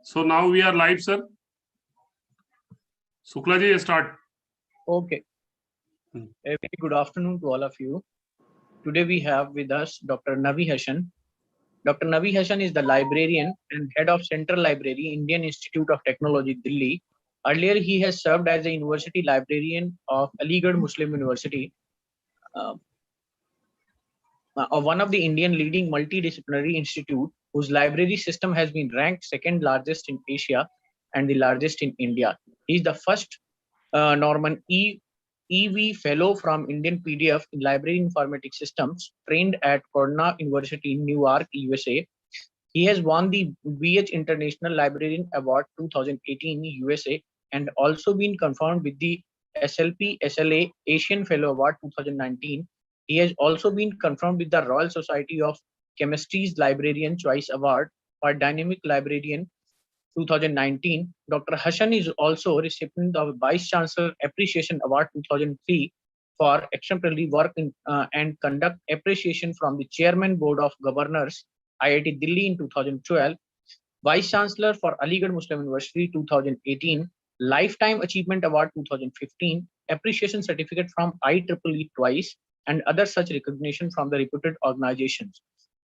So now we are live, sir. Shukla ji, start. Okay. A very good afternoon to all of you. Today we have with us Dr. Navi Hassan. Dr. Navi Hassan is the librarian and head of Central Library, Indian Institute of Technology, Delhi. Earlier, he has served as a university librarian of Aligarh Muslim University, one of the Indian leading multidisciplinary institute, whose library system has been ranked second largest in Asia and the largest in India. He is the first Norman EV Fellow from Indian PDF in Library Informatics Systems, trained at Cornell University in Newark, USA. He has won the BH International Librarian Award 2018 USA and also been confirmed with the SLP SLA Asian Fellow Award 2019. He has also been confirmed with the Royal Society of Chemistry's Librarian Choice Award for Dynamic Librarian 2019. Dr. Hassan is also recipient of Vice Chancellor Appreciation Award 2003 for exemplary work in, and conduct appreciation from the Chairman Board of Governors, IIT Delhi in 2012, Vice Chancellor for Aligarh Muslim University 2018, Lifetime Achievement Award 2015, Appreciation Certificate from IEEE twice, and other such recognition from the reputed organizations.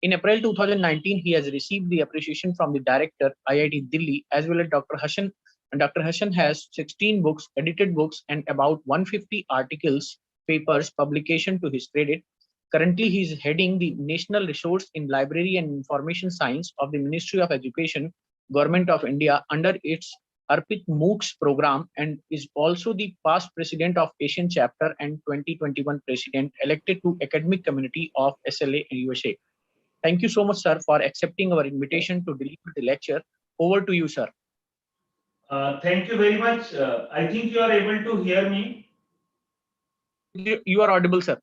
In April 2019, he has received the appreciation from the director, IIT Delhi, as well as Dr. Hassan. And Dr. Hassan has 16 books, edited books, and about 150 articles, papers, publication to his credit. Currently, he is heading the National Resource in Library and Information Science of the Ministry of Education, Government of India, under its Arpit MOOCs program, and is also the past president of Asian chapter and 2021 president elected to academic community of SLA and USA. Thank you so much, sir, for accepting our invitation to deliver the lecture. Over to you, sir. Thank you very much. I think you are able to hear me. You are audible, sir.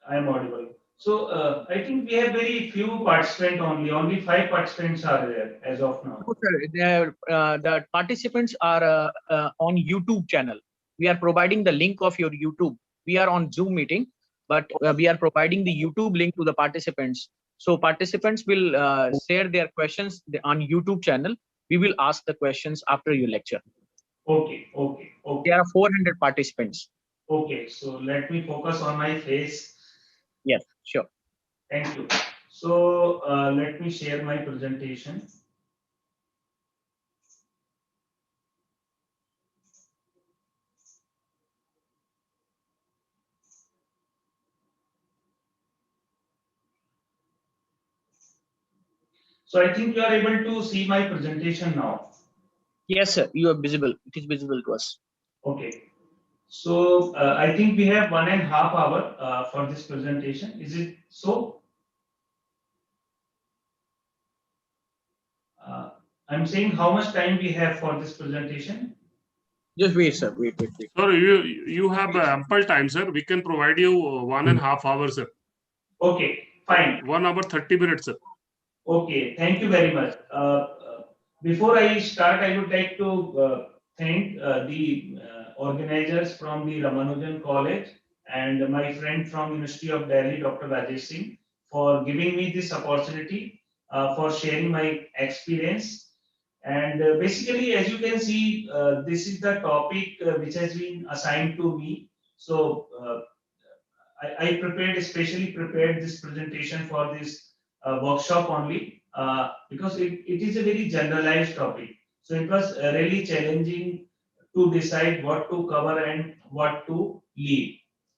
I am audible. So I think we have very few participants only 5 participants are there as of now. No, sir. The participants are on YouTube channel. We are providing the link of your YouTube. We are on Zoom meeting, but we are providing the YouTube link to the participants. So participants will share their questions on YouTube channel. We will ask the questions after your lecture. Okay. There are 400 participants. Okay, so let me focus on my face. Yes, sure. Thank you. So let me share my presentation. So I think you are able to see my presentation now. Yes, sir. You are visible. It is visible to us. Okay. So I think we have 1.5 hours for this presentation. Is it so? I'm saying how much time we have for this presentation. Just wait, sir. Wait. Sir, you have ample time, sir. We can provide you 1.5 hours, sir. Okay, fine. 1 hour 30 minutes, sir. Okay, thank you very much. Before I start, I would like to thank the organizers from the Ramanujan College and my friend from University of Delhi, Dr. Rajesh Singh, for giving me this opportunity for sharing my experience. And basically, as you can see, this is the topic which has been assigned to me. So I especially prepared this presentation for this workshop only because it is a very generalized topic. So it was really challenging to decide what to cover and what to leave.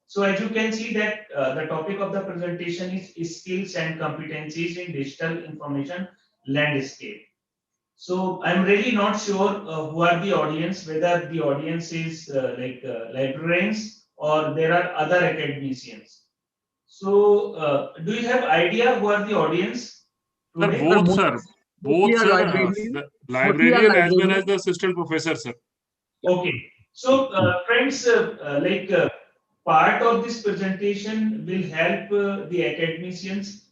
So as you can see that the topic of the presentation is skills and competencies in digital information landscape. So I'm really not sure who are the audience, whether the audience is librarians or there are other academicians. So do you have idea who are the audience? Sir, both, sir. Both, sir. The librarian as well as the assistant professor, sir. Okay. So friends, part of this presentation will help the academicians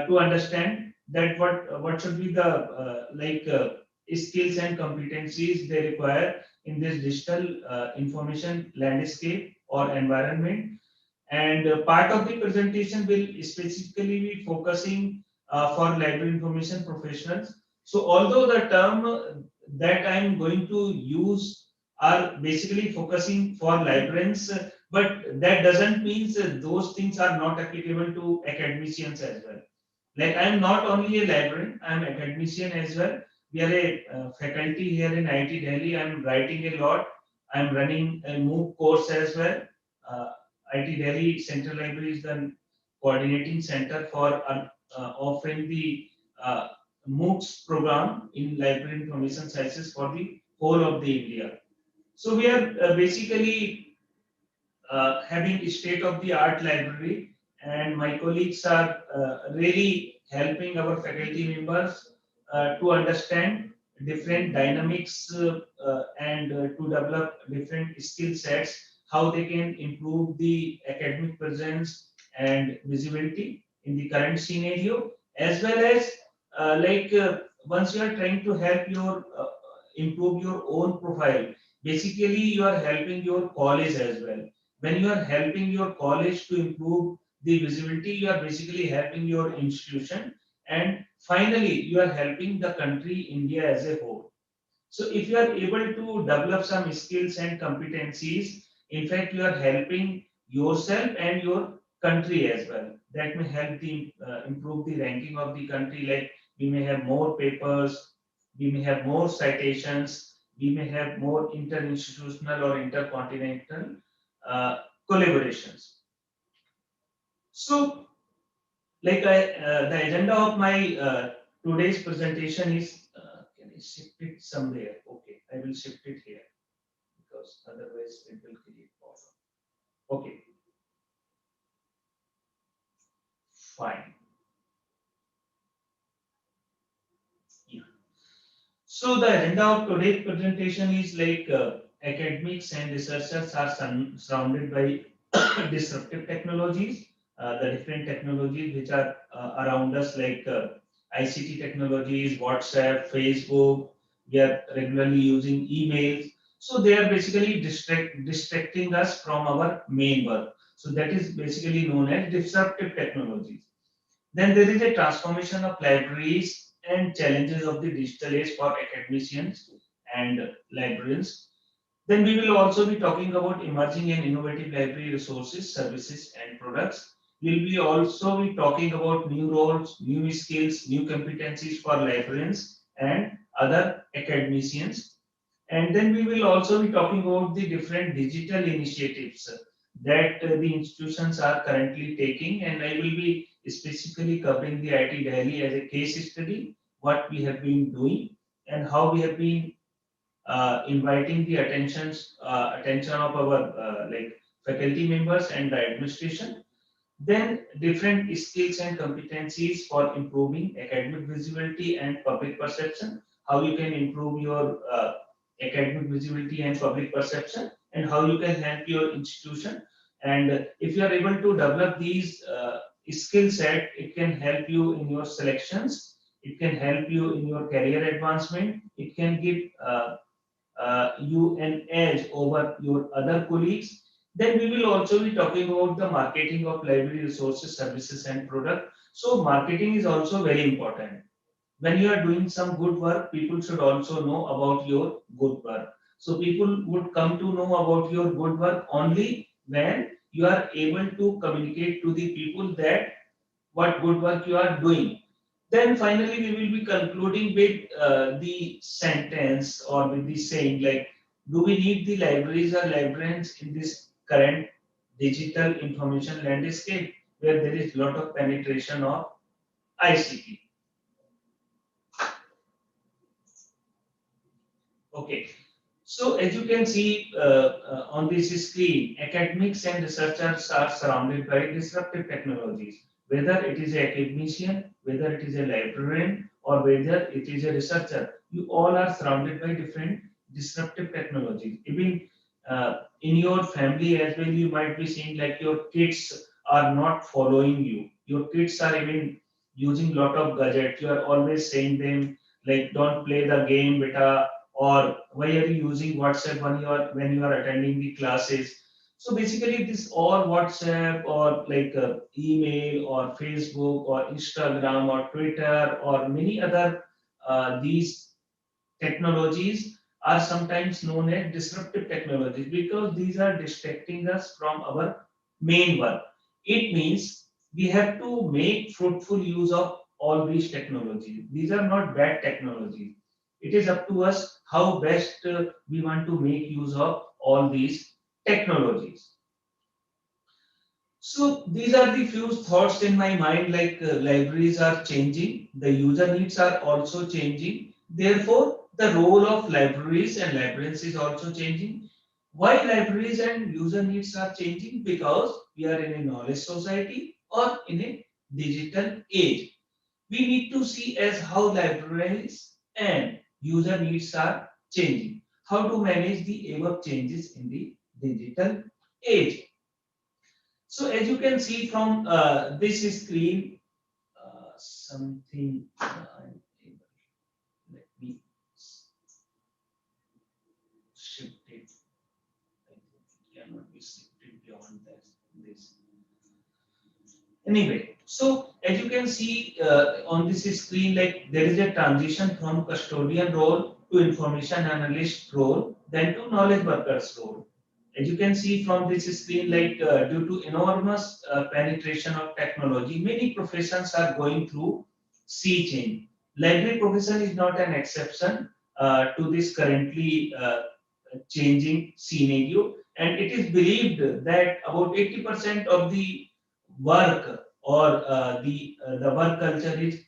to understand that what should be the skills and competencies they require in this digital information landscape or environment. And part of the presentation will specifically be focusing for library information professionals. So although the term that I'm going to use are basically focusing for librarians, but that doesn't mean those things are not applicable to academicians as well. Like I'm not only a librarian, I'm academician as well. We are a faculty here in IIT Delhi. I'm writing a lot. I'm running a MOOC course as well. IIT Delhi Central Library is the coordinating center for offering the uh, MOOCs program in library information sciences for the whole of the India. So we are basically having a state-of-the-art library, and my colleagues are really helping our faculty members to understand different dynamics and to develop different skill sets, how they can improve the academic presence and visibility in the current scenario, as well as once you are trying to help your improve your own profile, basically you are helping your college as well. When you are helping your college to improve the visibility, you are basically helping your institution, and finally you are helping the country India as a whole. So if you are able to develop some skills and competencies, in fact you are helping yourself and your country as well. That may help the improve the ranking of the country. Like we may have more papers, we may have more citations, we may have more interinstitutional or intercontinental uh, collaborations. So, the agenda of my today's presentation is, can I shift it somewhere? Okay, I will shift it here because otherwise it will create problem. Okay, fine. Yeah. So the agenda of today's presentation is academics and researchers are surrounded by disruptive technologies, the different technologies which are around us, like ICT technologies, WhatsApp, Facebook. We are regularly using emails. So they are basically distracting us from our main work. So that is basically known as disruptive technologies. Then there is a transformation of libraries and challenges of the digital age for academicians and librarians. Then we will also be talking about emerging and innovative library resources, services, and products. We will be also be talking about new roles, new skills, new competencies for librarians and other academicians. And then we will also be talking about the different digital initiatives that the institutions are currently taking. And I will be specifically covering the IIT Delhi as a case study, what we have been doing and how we have been inviting the attention of our faculty members and the administration. Then different skills and competencies for improving academic visibility and public perception. How you can improve your academic visibility and public perception, and how you can help your institution. And if you are able to develop these skill set, it can help you in your selections. It can help you in your career advancement. It can give you an edge over your other colleagues. Then we will also be talking about the marketing of library resources, services, and product. So marketing is also very important. When you are doing some good work, people should also know about your good work. So people would come to know about your good work only when you are able to communicate to the people that what good work you are doing. Then finally, we will be concluding with the sentence or with the saying like, do we need the libraries or librarians in this current digital information landscape where there is a lot of penetration of ICT? Okay. So as you can see on this screen, academics and researchers are surrounded by disruptive technologies. Whether it is an academician, whether it is a librarian, or whether it is a researcher, you all are surrounded by different disruptive technologies. Even in your family as well, you might be seeing like your kids are not following you. Your kids are even using lot of gadgets. You are always saying them like, don't play the game, beta, or why are you using WhatsApp when you are attending the classes? So basically, this all WhatsApp or email or Facebook or Instagram or Twitter or many other these technologies are sometimes known as disruptive technologies because these are distracting us from our main work. It means we have to make fruitful use of all these technologies. These are not bad technologies. It is up to us how best we want to make use of all these technologies. So these are the few thoughts in my mind, like libraries are changing, the user needs are also changing. Therefore, the role of libraries and librarians is also changing. Why libraries and user needs are changing? Because we are in a knowledge society or in a digital age. We need to see as how libraries and user needs are changing, how to manage the above changes in the digital age. So as you can see from this screen, something I'm able. Let me shift it. I think it cannot be shifted beyond this. Anyway, so as you can see on this screen, like there is a transition from custodian role to information analyst role, then to knowledge workers role. As you can see from this screen, like due to enormous penetration of technology, many professions are going through sea change. Library profession is not an exception to this currently changing scenario, and it is believed that about 80% of the work or the work culture is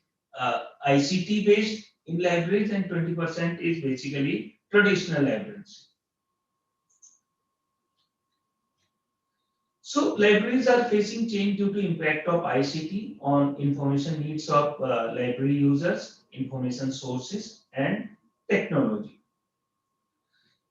ICT based in libraries, and 20% is basically traditional libraries. So libraries are facing change due to impact of ICT on information needs of library users, information sources, and technology.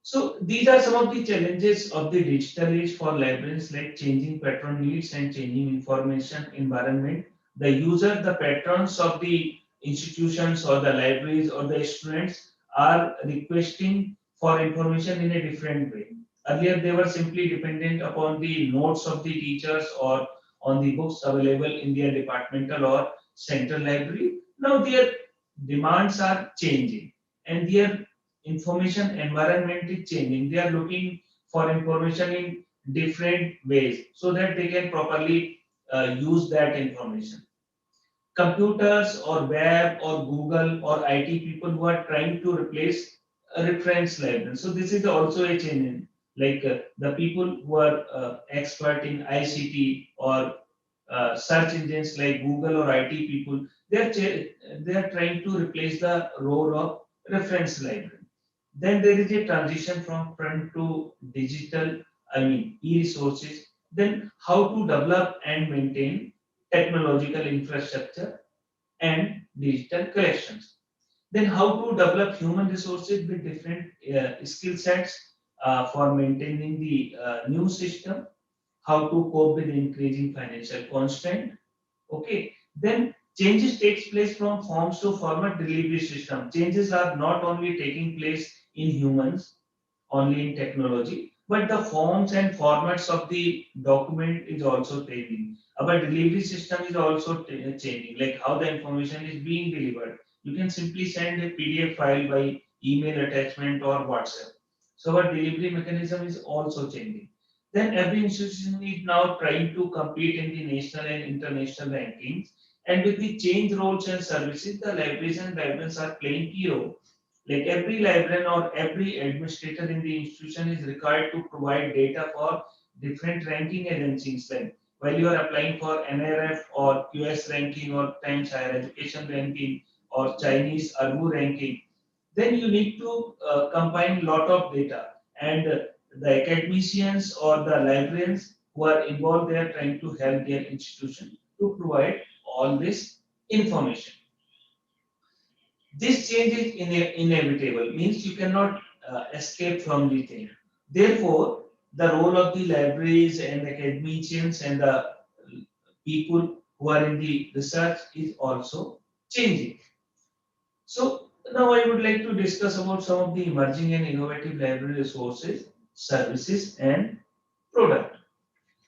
So these are some of the challenges of the digital age for librarians, like changing patron needs and changing information environment. The user, the patrons of the institutions or the libraries or the students are requesting for information in a different way. Earlier, they were simply dependent upon the notes of the teachers or on the books available in their departmental or central library. Now their demands are changing and their information environment is changing. They are looking for information in different ways so that they can properly use that information. Computers or web or Google or IT people who are trying to replace a reference library. So this is also a change. Like the people who are expert in ICT or search engines like Google or IT people, they are trying to replace the role of reference library. Then there is a transition from print to digital, I mean, e-resources. Then how to develop and maintain technological infrastructure and digital collections. Then how to develop human resources with different skill sets for maintaining the new system. How to cope with increasing financial constraint. Okay. Then changes takes place from forms to format delivery system. Changes are not only taking place in humans, only in technology, but the forms and formats of the document is also changing. Our delivery system is also changing, like how the information is being delivered. You can simply send a PDF file by email attachment or WhatsApp. So our delivery mechanism is also changing. Then every institution is now trying to compete in the national and international rankings. And with the change roles and services, the libraries and librarians are playing key role. Like every librarian or every administrator in the institution is required to provide data for different ranking agencies. Like while you are applying for NRF or QS ranking or Times Higher Education ranking or Chinese Arbu ranking, then you need to combine lot of data, and the academicians or the librarians who are involved, they are trying to help their institution to provide all this information. This change is inevitable, means you cannot escape from the thing. Therefore, the role of the libraries and academicians and the people who are in the research is also changing. So now I would like to discuss about some of the emerging and innovative library resources, services, and product.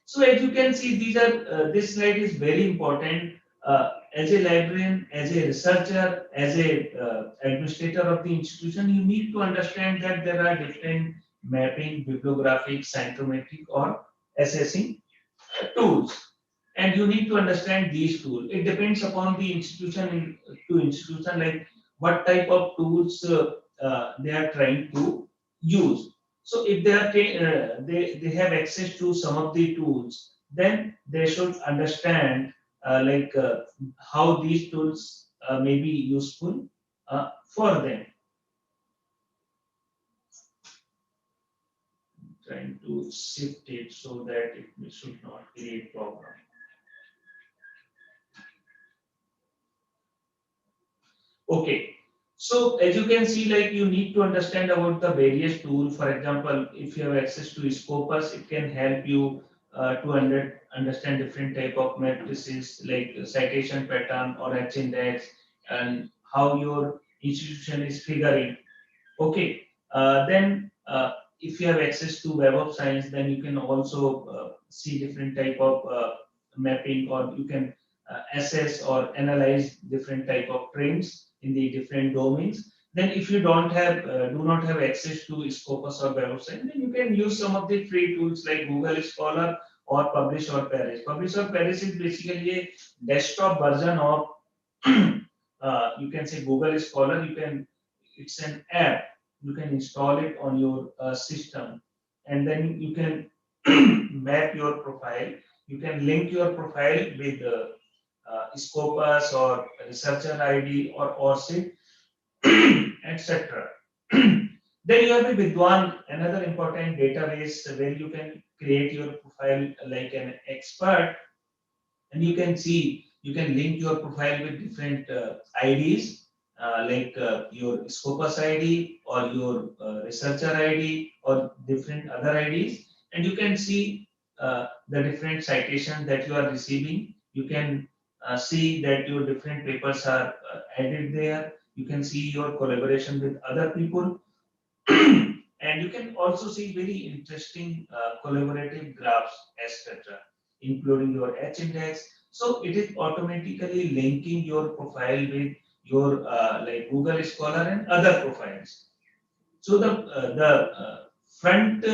So as you can see, these are this slide is very important. as a librarian, as a researcher, as a administrator of the institution, you need to understand that there are different mapping, bibliographic, psychometric, or assessing tools, and you need to understand these tools. It depends upon the institution to institution, like what type of tools they are trying to use. So if they have access to some of the tools, then they should understand how these tools may be useful for them. Trying to shift it so that it should not create problem. Okay, so as you can see, like you need to understand about the various tools. For example, if you have access to Scopus, it can help you to understand different type of matrices like citation pattern or H-index and how your institution is figuring. Okay, then if you have access to Web of Science, then you can also see different type of mapping, or you can assess or analyze different type of trends in the different domains. Then if you do not have access to Scopus or Web of Science, then you can use some of the free tools like Google Scholar or Publish or Perish. Publish or Perish is basically a desktop version of you can say Google Scholar. It's an app. You can install it on your system, and then you can map your profile. You can link your profile with Scopus or Researcher ID or ORCID, etc. Then you have the Vidwan, another important database where you can create your profile like an expert, and you can link your profile with different IDs your Scopus ID or your researcher ID or different other IDs, and you can see the different citations that you are receiving. You can see that your different papers are added there. You can see your collaboration with other people. And you can also see very interesting collaborative graphs, etc., including your H-index. So it is automatically linking your profile with your like Google Scholar and other profiles. So the front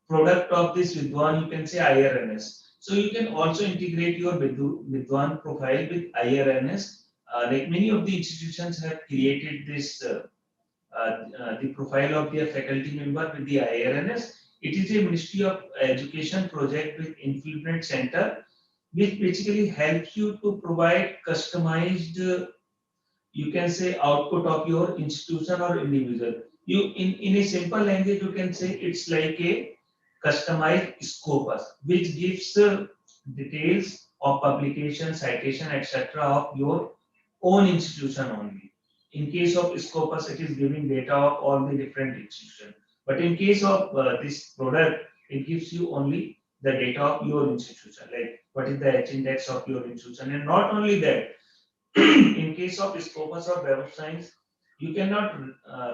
product of this Vidwan, you can say IRNS. So you can also integrate your Vidwan profile with IRNS. Like many of the institutions have created this the profile of their faculty member with the IRNS. It is a Ministry of Education project with Influent Center, which basically helps you to provide customized, you can say, output of your institution or individual. In a simple language, you can say it's like a customized Scopus, which gives details of publication, citation, etc. of your own institution only. In case of Scopus, it is giving data of all the different institutions. But in case of this product, it gives you only the data of your institution, like what is the H-index of your institution. And not only that, in case of Scopus or Web of Science, you cannot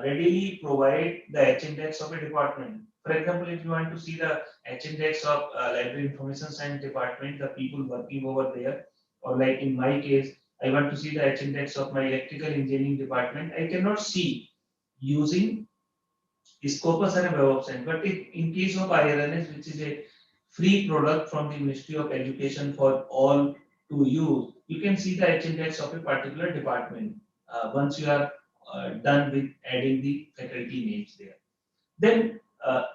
readily provide the H-index of a department. For example, if you want to see the H-index of Library Information Science department, the people working over there, or like in my case, I want to see the H-index of my electrical engineering department, I cannot see using Scopus and a Web of Science. But in case of IRNS, which is a free product from the Ministry of Education for all to use, you can see the H-index of a particular department once you are done with adding the faculty names there. Then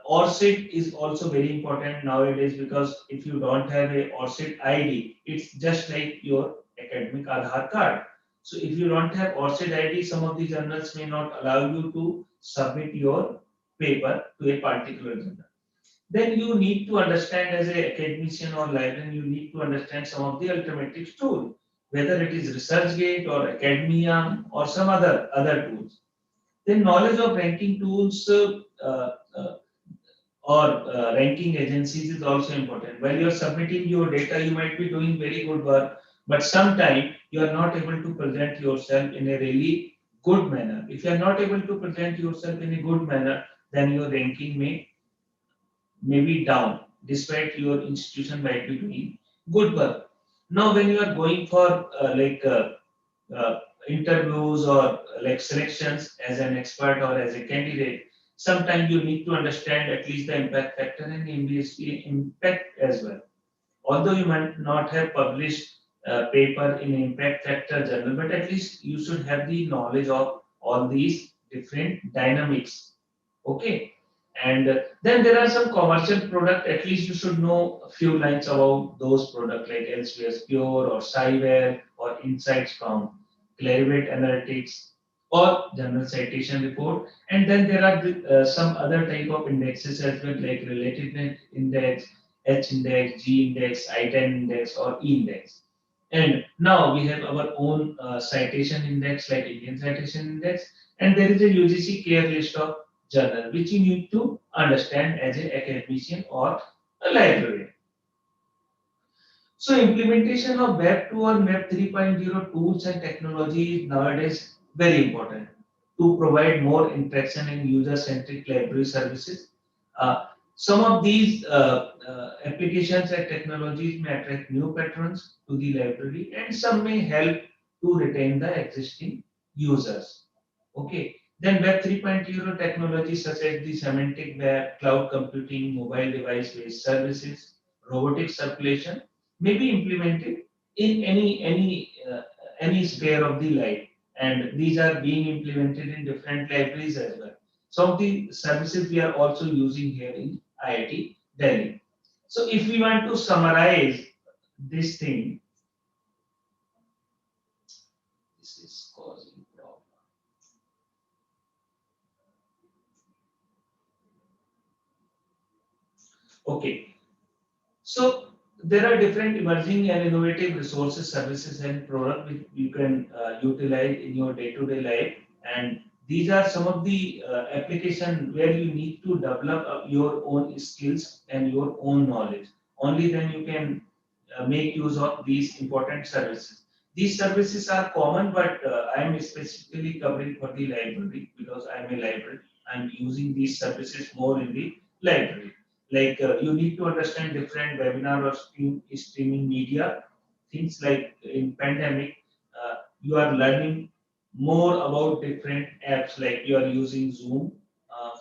ORCID is also very important nowadays, because if you don't have a ORCID ID, it's just like your academic Aadhaar card. So if you don't have ORCID ID, some of the journals may not allow you to submit your paper to a particular journal. Then you need to understand, as an academician or librarian, you need to understand some of the alternatives tool, whether it is ResearchGate or Academia or some other tools. Then knowledge of ranking tools or ranking agencies is also important. While you are submitting your data, you might be doing very good work, but sometimes you are not able to present yourself in a really good manner. If you are not able to present yourself in a good manner, then your ranking may be down, despite your institution might be doing good work. Now, when you are going for interviews or like selections as an expert or as a candidate, sometimes you need to understand at least the impact factor and industry impact as well. Although you might not have published a paper in impact factor journal, but at least you should have the knowledge of all these different dynamics. Okay. And then there are some commercial product, at least you should know a few lines about those products like Elsewhere's Pure or Cyber or insights from Clarivate Analytics or Journal Citation Report. And then there are some other type of indexes as well, like Relativeness Index, H index, G index, I10 index, or E index. And now we have our own citation index like Indian Citation Index, and there is a UGC care list of journal which you need to understand as an academician or a librarian. So implementation of Web 2 or Web 3.0 tools and technology is nowadays very important to provide more interaction and user-centric library services. Some of these applications and technologies may attract new patrons to the library, and some may help to retain the existing users. Okay. Then Web 3.0 technologies such as the semantic web, cloud computing, mobile device-based services, robotic circulation may be implemented in any sphere of the life, and these are being implemented in different libraries as well. Some of the services we are also using here in IIT Delhi. So if we want to summarize this thing, this is causing problem. Okay, so there are different emerging and innovative resources, services, and products which you can utilize in your day-to-day life. And these are some of the application where you need to develop your own skills and your own knowledge. Only then you can make use of these important services. These services are common, but I am specifically covering for the library because I am a librarian. I am using these services more in the library. Like you need to understand different webinar or streaming media. Things like in pandemic, you are learning more about different apps, like you are using Zoom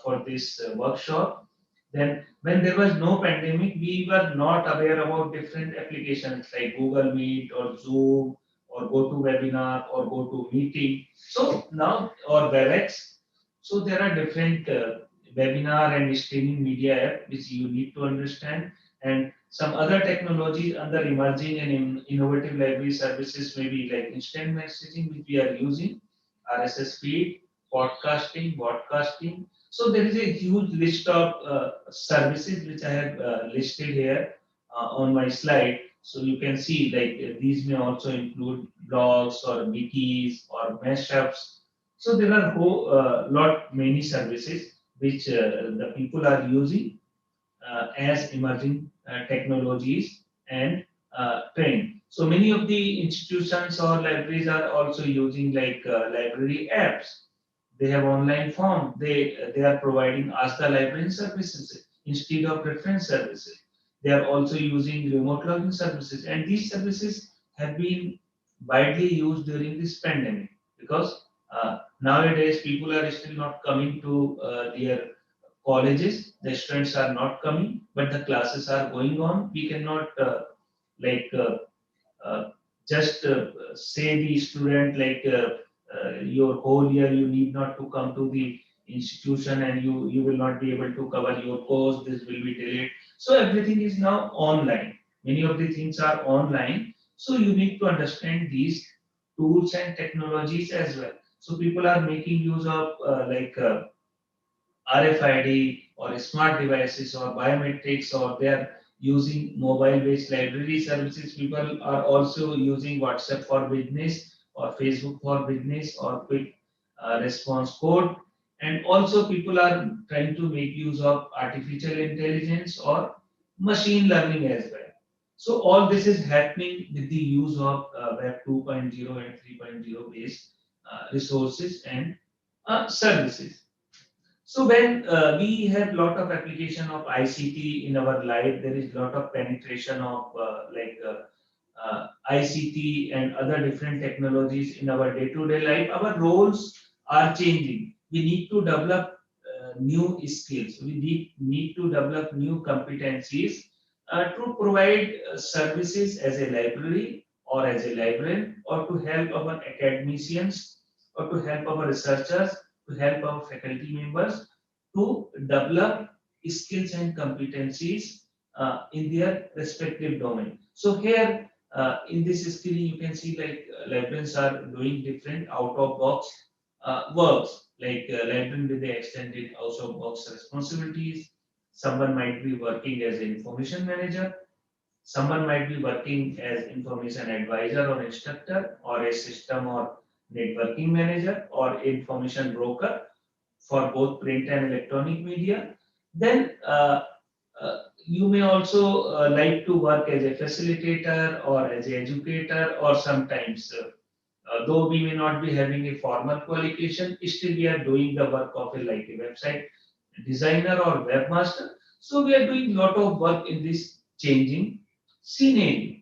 for this workshop. Then when there was no pandemic, we were not aware about different applications like Google Meet or Zoom or GoToWebinar or GoToMeeting. So now, or WebEx. So there are different webinar and streaming media app which you need to understand, and some other technologies under emerging and innovative library services may be like instant messaging which we are using, RSS feed, podcasting, broadcasting. So there is a huge list of services which I have listed here on my slide. So you can see like these may also include blogs or wikis or mashups. So there are whole lot many services which the people are using as emerging technologies and trend. So many of the institutions or libraries are also using like library apps. They have online form. They are providing Ask the Librarian services instead of reference services. They are also using remote login services, and these services have been widely used during this pandemic because nowadays people are still not coming to their colleges. The students are not coming, but the classes are going on. We cannot like uh, just say the student like your whole year you need not to come to the institution, and you will not be able to cover your course. This will be delayed. So everything is now online. Many of the things are online. So you need to understand these tools and technologies as well. So people are making use of RFID or smart devices or biometrics, or they are using mobile based library services. People are also using WhatsApp for business or Facebook for business or quick response code. And also, people are trying to make use of artificial intelligence or machine learning as well. So, all this is happening with the use of Web 2.0 and 3.0 based resources and services. So when we have lot of application of ICT in our life, there is lot of penetration of ICT and other different technologies in our day-to-day life, our roles are changing. We need to develop new skills. We need to develop new competencies to provide services as a library or as a librarian, or to help our academicians, or to help our researchers, to help our faculty members to develop skills and competencies in their respective domain. So here in this screen you can see like librarians are doing different out of box works, like librarian with the extended out of box responsibilities. Someone might be working as an information manager, someone might be working as information advisor or instructor, or a system or networking manager, or information broker for both print and electronic media. Then you may also like to work as a facilitator or as an educator, or sometimes though we may not be having a formal qualification, still we are doing the work of a like a website designer or webmaster. So we are doing a lot of work in this changing scenario.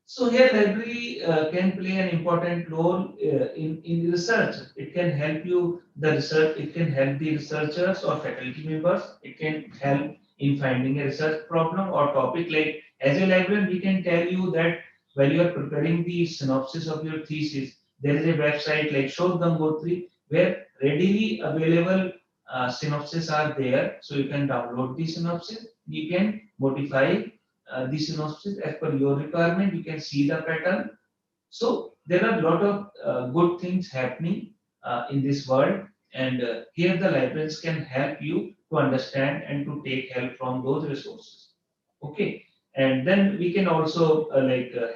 So here library can play an important role in research. It can help you the research. It can help the researchers or faculty members. It can help in finding a research problem or topic. Like as a librarian, we can tell you that while you are preparing the synopsis of your thesis, there is a website like Shodh Gangotri where readily available synopses are there. So you can download the synopsis. You can modify the synopsis as per your requirement. You can see the pattern. So there are a lot of good things happening in this world, and here the librarians can help you to understand and to take help from those resources. Okay, and then we can also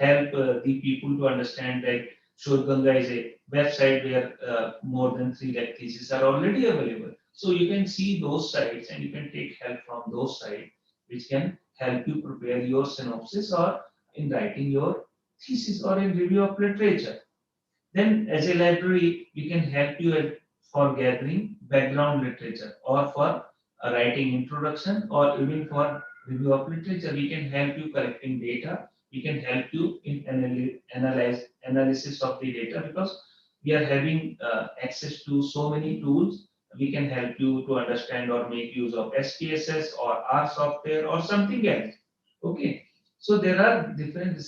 help the people to understand that Shodh Ganga is a website where more than 3 lakh theses are already available. So you can see those sites and you can take help from those sites, which can help you prepare your synopsis or in writing your thesis or in review of literature. Then as a library, we can help you for gathering background literature, or for writing introduction, or even for review of literature. We can help you collecting data. We can help you in analysis of the data, because we are having access to so many tools. We can help you to understand or make use of SPSS or R software or something else. Okay, so there are different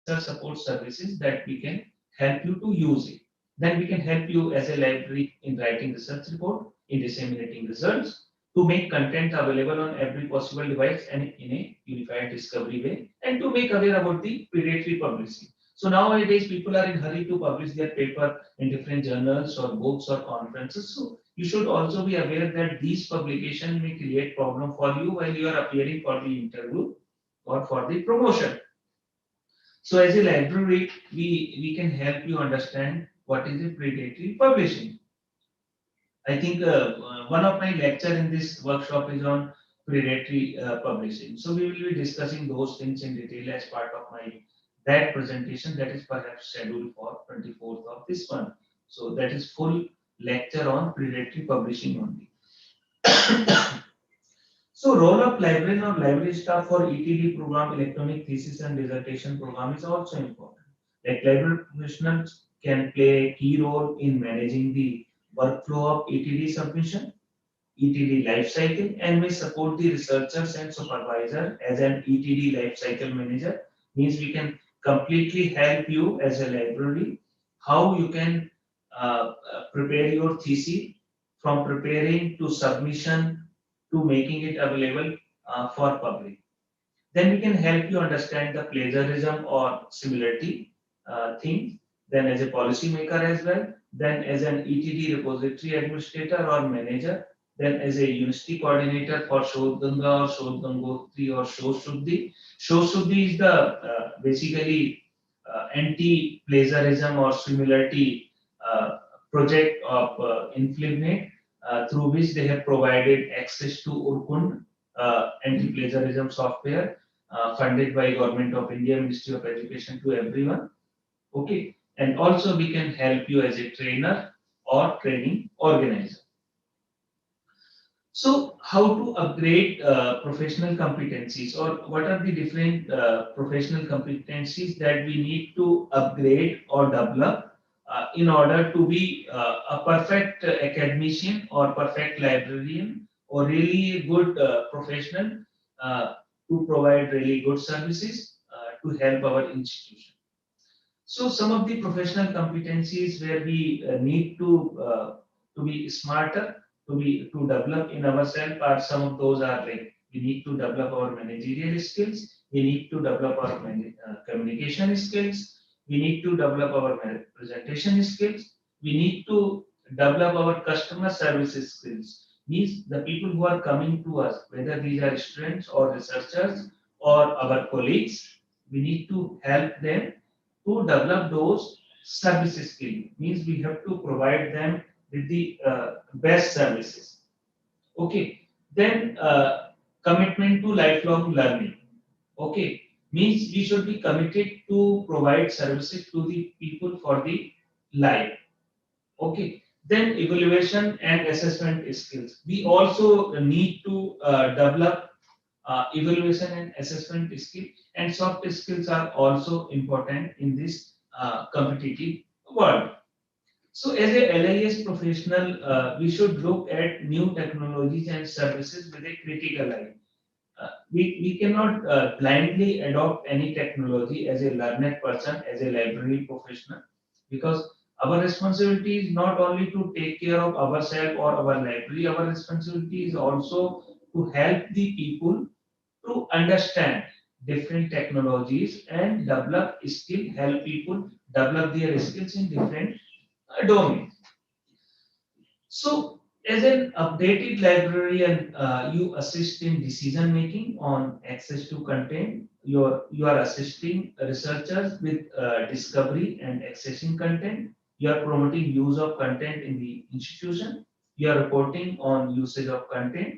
research support services that we can help you to use it. Then we can help you as a library in writing research report, in disseminating results, to make content available on every possible device and in a unified discovery way, and to make aware about the predatory publishing. So nowadays people are in hurry to publish their paper in different journals or books or conferences. So you should also be aware that these publications may create problem for you while you are appearing for the interview or for the promotion. So as a library, we can help you understand what is a predatory publishing. I think one of my lecture in this workshop is on predatory publishing. So we will be discussing those things in detail as part of my that presentation that is perhaps scheduled for 24th of this month. So that is full lecture on predatory publishing only. So role of librarian or library staff for ETD program, electronic thesis and dissertation program, is also important. Like library professionals can play a key role in managing the workflow of ETD submission, ETD life cycle, and may support the researchers and supervisor as an ETD life cycle manager. Means we can completely help you as a library how you can prepare your thesis, from preparing to submission to making it available for public. Then we can help you understand the plagiarism or similarity things. Then as a policymaker as well. Then as an ETD repository administrator or manager. Then as a university coordinator for Shodh Ganga or Shodh Gangotri or Shodh Shuddhi. Shodh Shuddhi is the basically anti-plagiarism or similarity project of InfliBNet, through which they have provided access to Urkund anti-plagiarism software funded by Government of India, Ministry of Education, to everyone. Okay, and also we can help you as a trainer or training organizer. So how to upgrade professional competencies, or what are the different professional competencies that we need to upgrade or develop in order to be a perfect academician or perfect librarian or really good professional to provide really good services to help our institution. So some of the professional competencies where we need to be smarter, to develop in ourselves are some of those are like we need to develop our managerial skills, we need to develop our communication skills, we need to develop our presentation skills, we need to develop our customer services skills. Means the people who are coming to us, whether these are students or researchers or our colleagues, we need to help them to develop those services skill. Means we have to provide them with the best services. Okay, then commitment to lifelong learning. Okay, means we should be committed to provide services to the people for the life. Okay, then evaluation and assessment skills. We also need to develop evaluation and assessment skill, and soft skills are also important in this competitive world. So as a LIS professional, we should look at new technologies and services with a critical eye. We cannot blindly adopt any technology as a learned person, as a library professional, because our responsibility is not only to take care of ourselves or our library, our responsibility is also to help the people to understand different technologies and develop skill, help people develop their skills in different domains. So, as an updated librarian, you assist in decision making on access to content. You are assisting researchers with discovery and accessing content. You are promoting use of content in the institution. You are reporting on usage of content.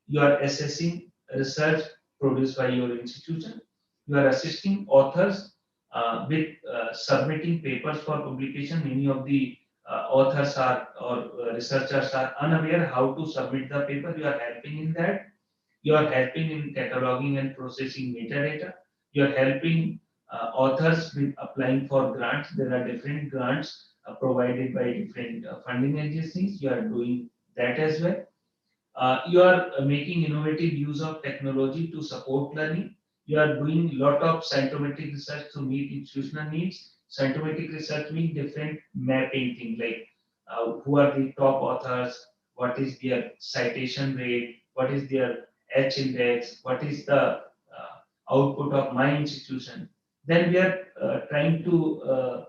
You are assessing research produced by your institution. You are assisting authors with submitting papers for publication. Many of the authors are or researchers are unaware how to submit the paper. You are helping in that. You are helping in cataloging and processing metadata. You are helping authors with applying for grants. There are different grants provided by different funding agencies. You are doing that as well. You are making innovative use of technology to support learning. You are doing a lot of scientific research to meet institutional needs. Scientific research means different mapping things like who are the top authors, what is their citation rate, what is their H index, what is the output of my institution. Then we are trying to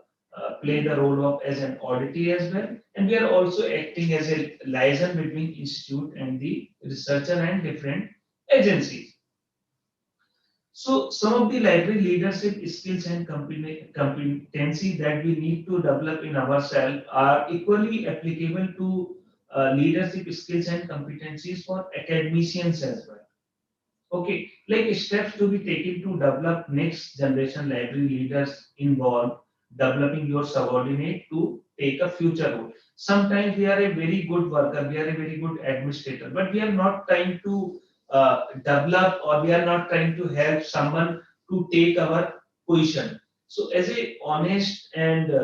play the role of as an auditee as well, and we are also acting as a liaison between institute and the researcher and different agencies. So some of the library leadership skills and competency that we need to develop in ourselves are equally applicable to leadership skills and competencies for academicians as well. Okay, like steps to be taken to develop next generation library leaders involve developing your subordinate to take a future role. Sometimes we are a very good worker, we are a very good administrator, but we are not trying to develop or we are not trying to help someone to take our position. So, as a honest and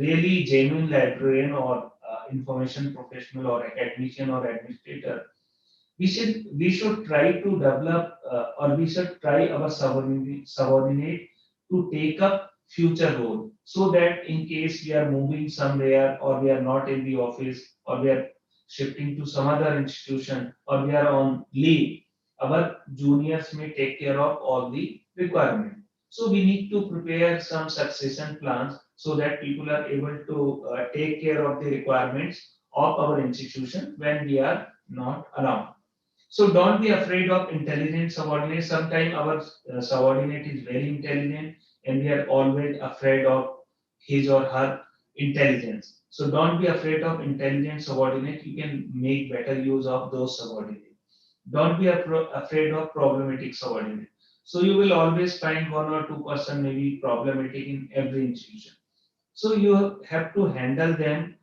really genuine librarian or information professional or academician or administrator, we should try to develop or we should try our subordinate to take up future role, so that in case we are moving somewhere or we are not in the office or we are shifting to some other institution or we are on leave, our juniors may take care of all the requirement. So we need to prepare some succession plans so that people are able to take care of the requirements of our institution when we are not around. So don't be afraid of intelligent subordinate. Sometimes our subordinate is very intelligent and we are always afraid of his or her intelligence. So don't be afraid of intelligent subordinate. You can make better use of those subordinates. Don't be afraid of problematic subordinate. So you will always find 1 or 2% maybe problematic in every institution. So you have to handle them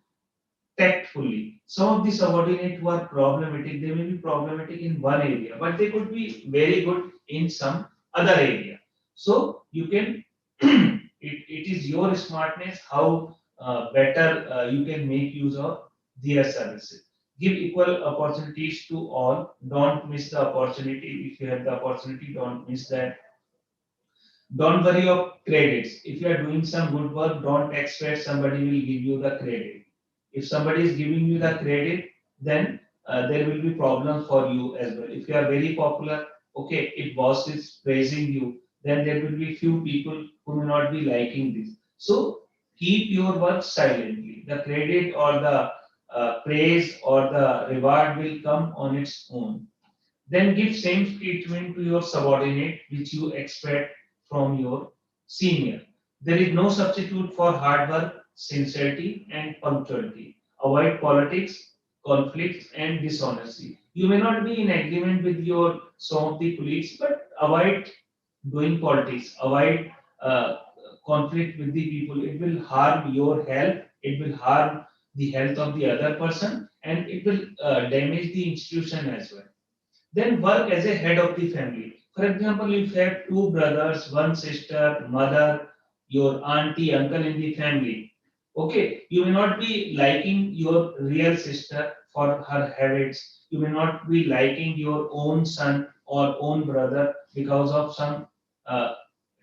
tactfully. Some of the subordinates who are problematic, they may be problematic in one area, but they could be very good in some other area. So you can, it is your smartness how better you can make use of their services. Give equal opportunities to all. Don't miss the opportunity. If you have the opportunity, don't miss that. Don't worry of credits. If you are doing some good work, don't expect somebody will give you the credit. If somebody is giving you the credit, then there will be problems for you as well. If you are very popular, okay, if boss is praising you, then there will be few people who may not be liking this. So keep your work silently. The credit or the praise or the reward will come on its own. Then give same treatment to your subordinate, which you expect from your senior. There is no substitute for hard work, sincerity, and punctuality. Avoid politics, conflicts, and dishonesty. You may not be in agreement with your some of the colleagues, but avoid doing politics. Avoid conflict with the people. It will harm your health. It will harm the health of the other person, and it will damage the institution as well. Then work as a head of the family. For example, if you have two brothers, one sister, mother, your auntie, uncle in the family, okay, you may not be liking your real sister for her habits. You may not be liking your own son or own brother because of some uh,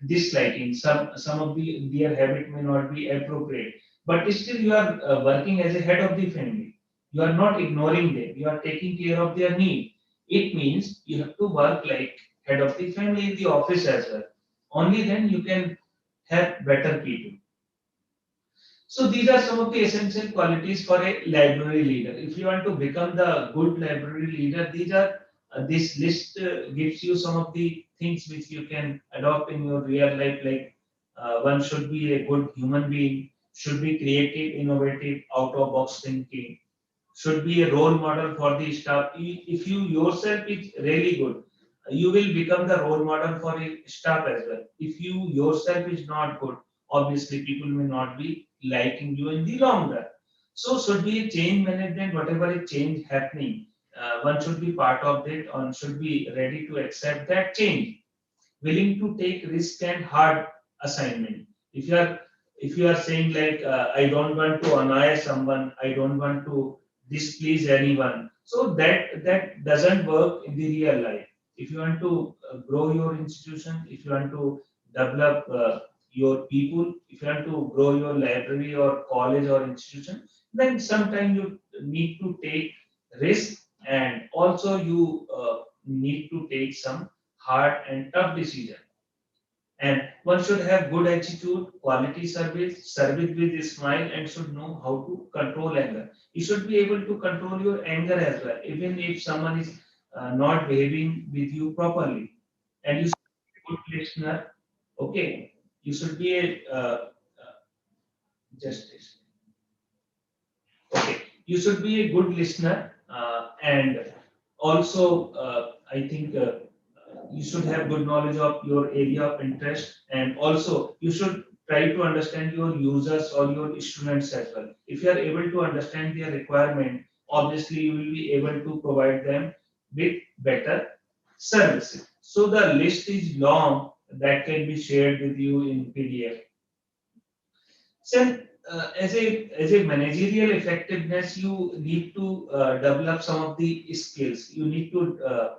disliking. Some of their habit may not be appropriate, but still you are working as a head of the family. You are not ignoring them. You are taking care of their need. It means you have to work like head of the family in the office as well. Only then you can have better people. So these are some of the essential qualities for a library leader. If you want to become the good library leader, these are this list gives you some of the things which you can adopt in your real life. Like one should be a good human being, should be creative, innovative, out of box thinking, should be a role model for the staff. If you yourself is really good, you will become the role model for a staff as well. If you yourself is not good, obviously people may not be liking you in the long run. So should be a change management, whatever is change happening, one should be part of it, one should be ready to accept that change, willing to take risk and hard assignment. If you are saying like I don't want to annoy someone, I don't want to displease anyone, so that doesn't work in the real life. If you want to grow your institution, if you want to develop your people, if you want to grow your library or college or institution, then sometimes you need to take risk, and also you need to take some hard and tough decision. And one should have good attitude, quality service, service with a smile, and should know how to control anger. You should be able to control your anger as well, even if someone is not behaving with you properly. And you should be a good listener. Okay, you should be a justice. Okay, you should be a good listener, and also I think you should have good knowledge of your area of interest, and also you should try to understand your users or your students as well. If you are able to understand their requirement, obviously you will be able to provide them with better services. So the list is long that can be shared with you in PDF. So, as a managerial effectiveness, you need to develop some of the skills. You need to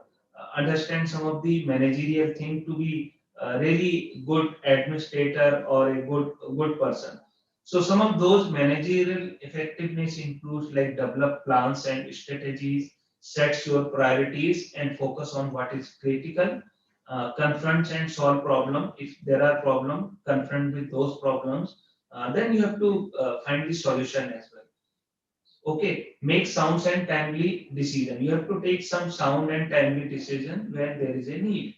understand some of the managerial thing to be a really good administrator or a good person. So, some of those managerial effectiveness includes like develop plans and strategies, sets your priorities, and focus on what is critical. Confront and solve problem. If there are problem, confront with those problems, then you have to find the solution as well. Okay, make sounds and timely decision. You have to take some sound and timely decision where there is a need.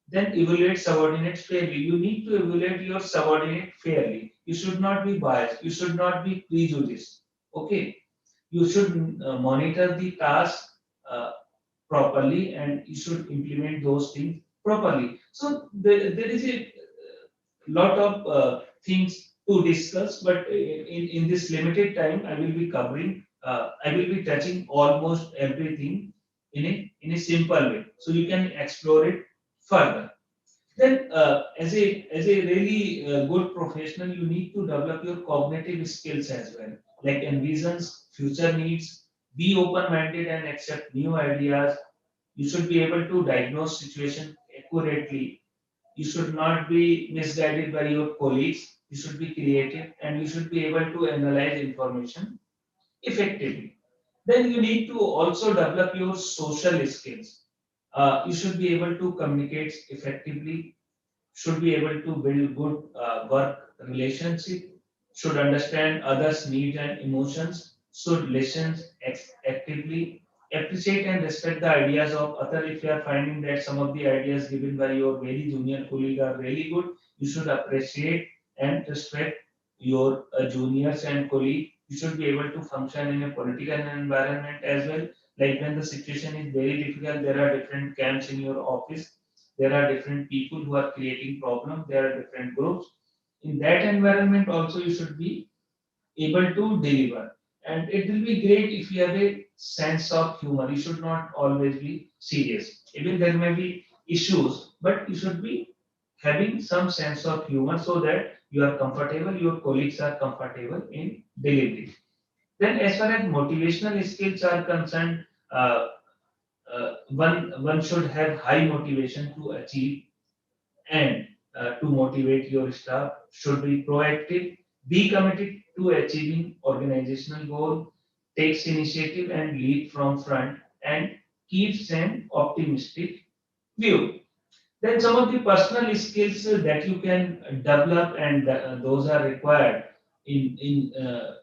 Then evaluate subordinates fairly. You need to evaluate your subordinate fairly. You should not be biased. You should not be prejudiced. Okay, you should monitor the task uh, properly, and you should implement those things properly. So there is a lot of things to discuss, but in this limited time, I will be covering I will be touching almost everything in a simple way, so you can explore it further. Then, as a really good professional, you need to develop your cognitive skills as well, like envisions future needs, be open-minded and accept new ideas. You should be able to diagnose situation accurately. You should not be misguided by your colleagues. You should be creative and you should be able to analyze information effectively. Then you need to also develop your social skills. You should be able to communicate effectively, should be able to build good work relationship, should understand others' needs and emotions, should listen actively, appreciate and respect the ideas of other. If you are finding that some of the ideas given by your very junior colleague are really good, you should appreciate and respect your juniors and colleague. You should be able to function in a political environment as well. Like when the situation is very difficult, there are different camps in your office, there are different people who are creating problems, there are different groups. In that environment also you should be able to deliver, and it will be great if you have a sense of humor. You should not always be serious, even there may be issues, but you should be having some sense of humor so that you are comfortable, your colleagues are comfortable in delivery. Then as far as motivational skills are concerned, uh, one should have high motivation to achieve, and to motivate your staff, should be proactive, be committed to achieving organizational goal, takes initiative and lead from front, and keeps an optimistic view. Then some of the personal skills that you can develop, and those are required in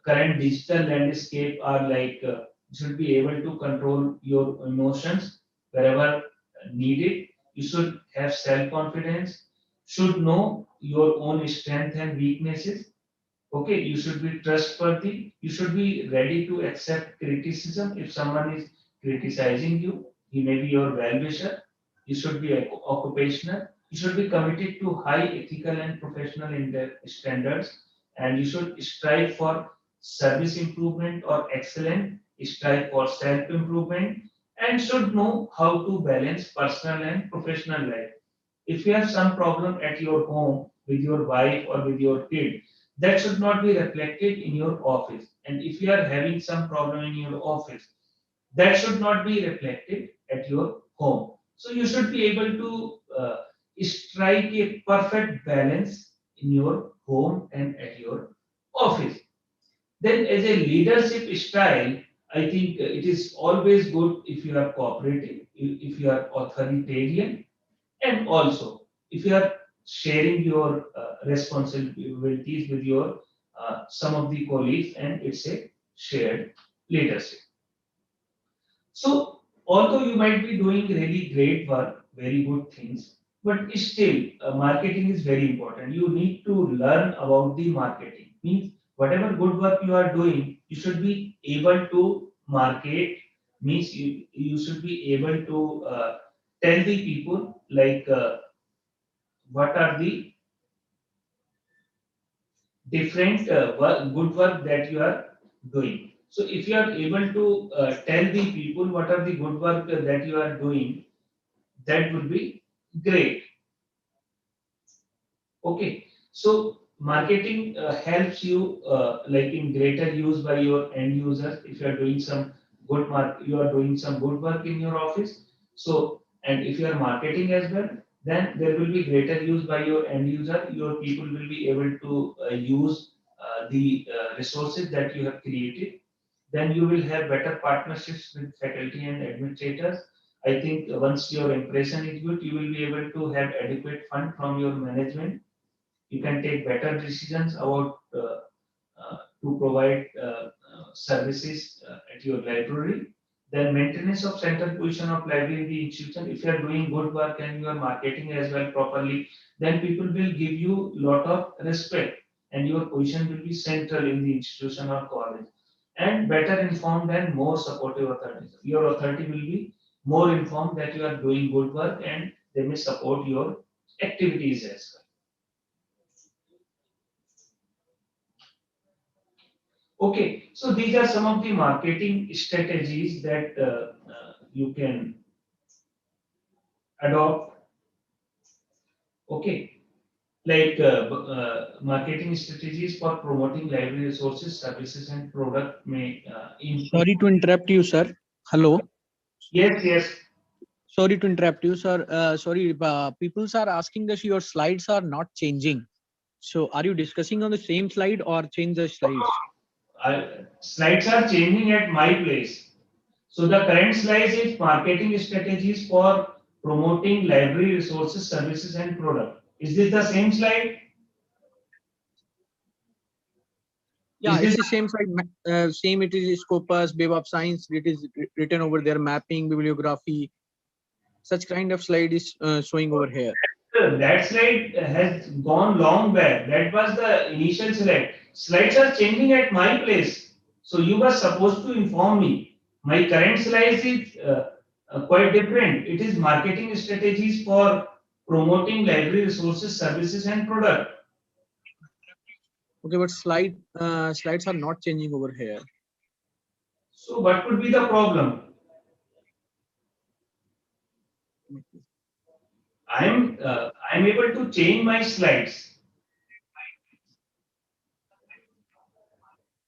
current digital landscape are like you should be able to control your emotions wherever needed. You should have self confidence, should know your own strength and weaknesses. Okay, you should be trustworthy. You should be ready to accept criticism. If someone is criticizing you, he may be your well-wisher. You should be occupational. You should be committed to high ethical and professional standards, and you should strive for service improvement or excellence. Strive for self-improvement, and should know how to balance personal and professional life. If you have some problem at your home with your wife or with your kid, that should not be reflected in your office. And if you are having some problem in your office, that should not be reflected at your home. So you should be able to strike a perfect balance in your home and at your office. Then, as a leadership style, I think it is always good if you are cooperative, if you are authoritarian, and also if you are sharing your responsibilities with your some of the colleagues, and it's a shared leadership. So although you might be doing really great work, very good things, but still marketing is very important. You need to learn about the marketing. Means whatever good work you are doing, you should be able to market. Means you should be able to tell the people like what are the different good work that you are doing. So if you are able to tell the people what are the good work that you are doing, that would be great. Okay, so marketing helps you like in greater use by your end users. If you are doing some you are doing some good work in your office. So, and if you are marketing as well, then there will be greater use by your end user. Your people will be able to use the resources that you have created. Then you will have better partnerships with faculty and administrators. I think once your impression is good, you will be able to have adequate fund from your management. You can take better decisions about to provide services at your library. Then maintenance of central position of library in the institution. If you are doing good work and you are marketing as well properly, then people will give you lot of respect, and your position will be central in the institution or college. And better informed and more supportive authorities. Your authority will be more informed that you are doing good work, and they may support your activities as well. Okay, so these are some of the marketing strategies that you can adopt. Okay, like marketing strategies for promoting library resources, services, and product may include. Sorry to interrupt you, sir. Hello. Yes, yes. Sorry to interrupt you, sir. Sorry, people are asking us your slides are not changing. So are you discussing on the same slide or change the slides? Slides are changing at my place. So the current slide is marketing strategies for promoting library resources, services, and product. Is this the same slide? Yeah, Is it's this the same slide. Same, it is Scopus, Web of Science. It is written over there, mapping, bibliography. Such kind of slide is showing over here. that slide has gone long back. That was the initial slide. Slides are changing at my place. So you were supposed to inform me. My current slide is quite different. It is marketing strategies for promoting library resources, services, and product. Okay, but slides are not changing over here. So what could be the problem? I'm able to change my slides.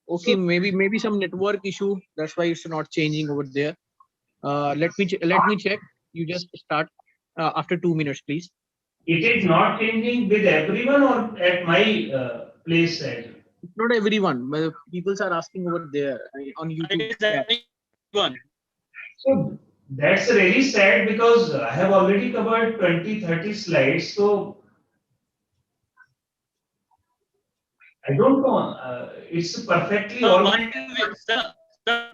Okay, maybe some network issue. That's why it's not changing over there. Let me check. You just start after 2 minutes, please. It is not changing with everyone or at my place. Not everyone, but people are asking over there on YouTube. One. So that's really sad because I have already covered 20-30 slides. So I don't know. It's perfectly all. One with the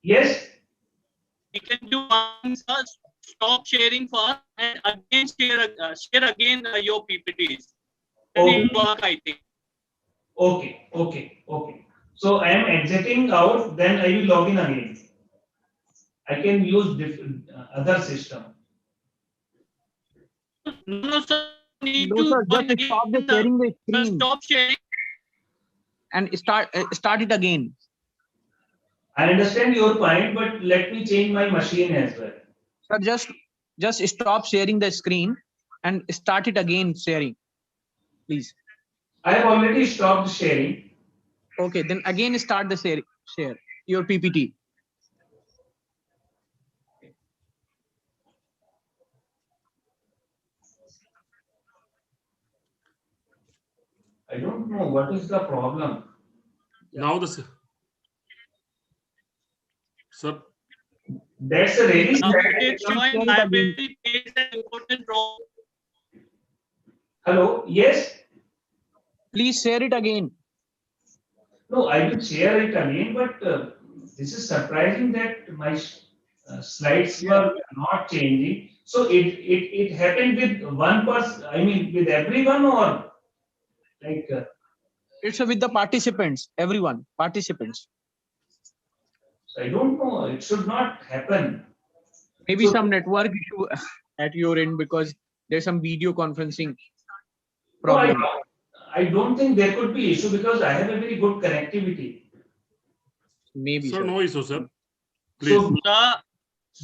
Yes. we can do one, sir. Stop sharing first and again share again your PPTs. Then Okay. it work, I think. Okay. So I am exiting out. Then I will log in again. I can use different other system. No, sir. Need No, to sir, join just stop the sharing the sir, screen stop sharing. and start it again. I understand your point, but let me change my machine as well. Sir, just stop sharing the screen and start it again sharing, please. I have already stopped sharing. Okay, then again start the share your PPT. I don't know what is the problem. Now sir. That's a really Now sad. it is showing library plays an important role. Hello. Yes. Please share it again. No, I will share it again, but this is surprising that my slides were not changing. So it happened with one person. I mean, with everyone or like. It's with the participants, everyone, participants. I don't know. It should not happen. Maybe So- some network issue at your end because there's some video conferencing problem. No, I don't think there could be issue because I have a very good connectivity. Maybe, Sir, sir. no issue, sir. Please. So Sir,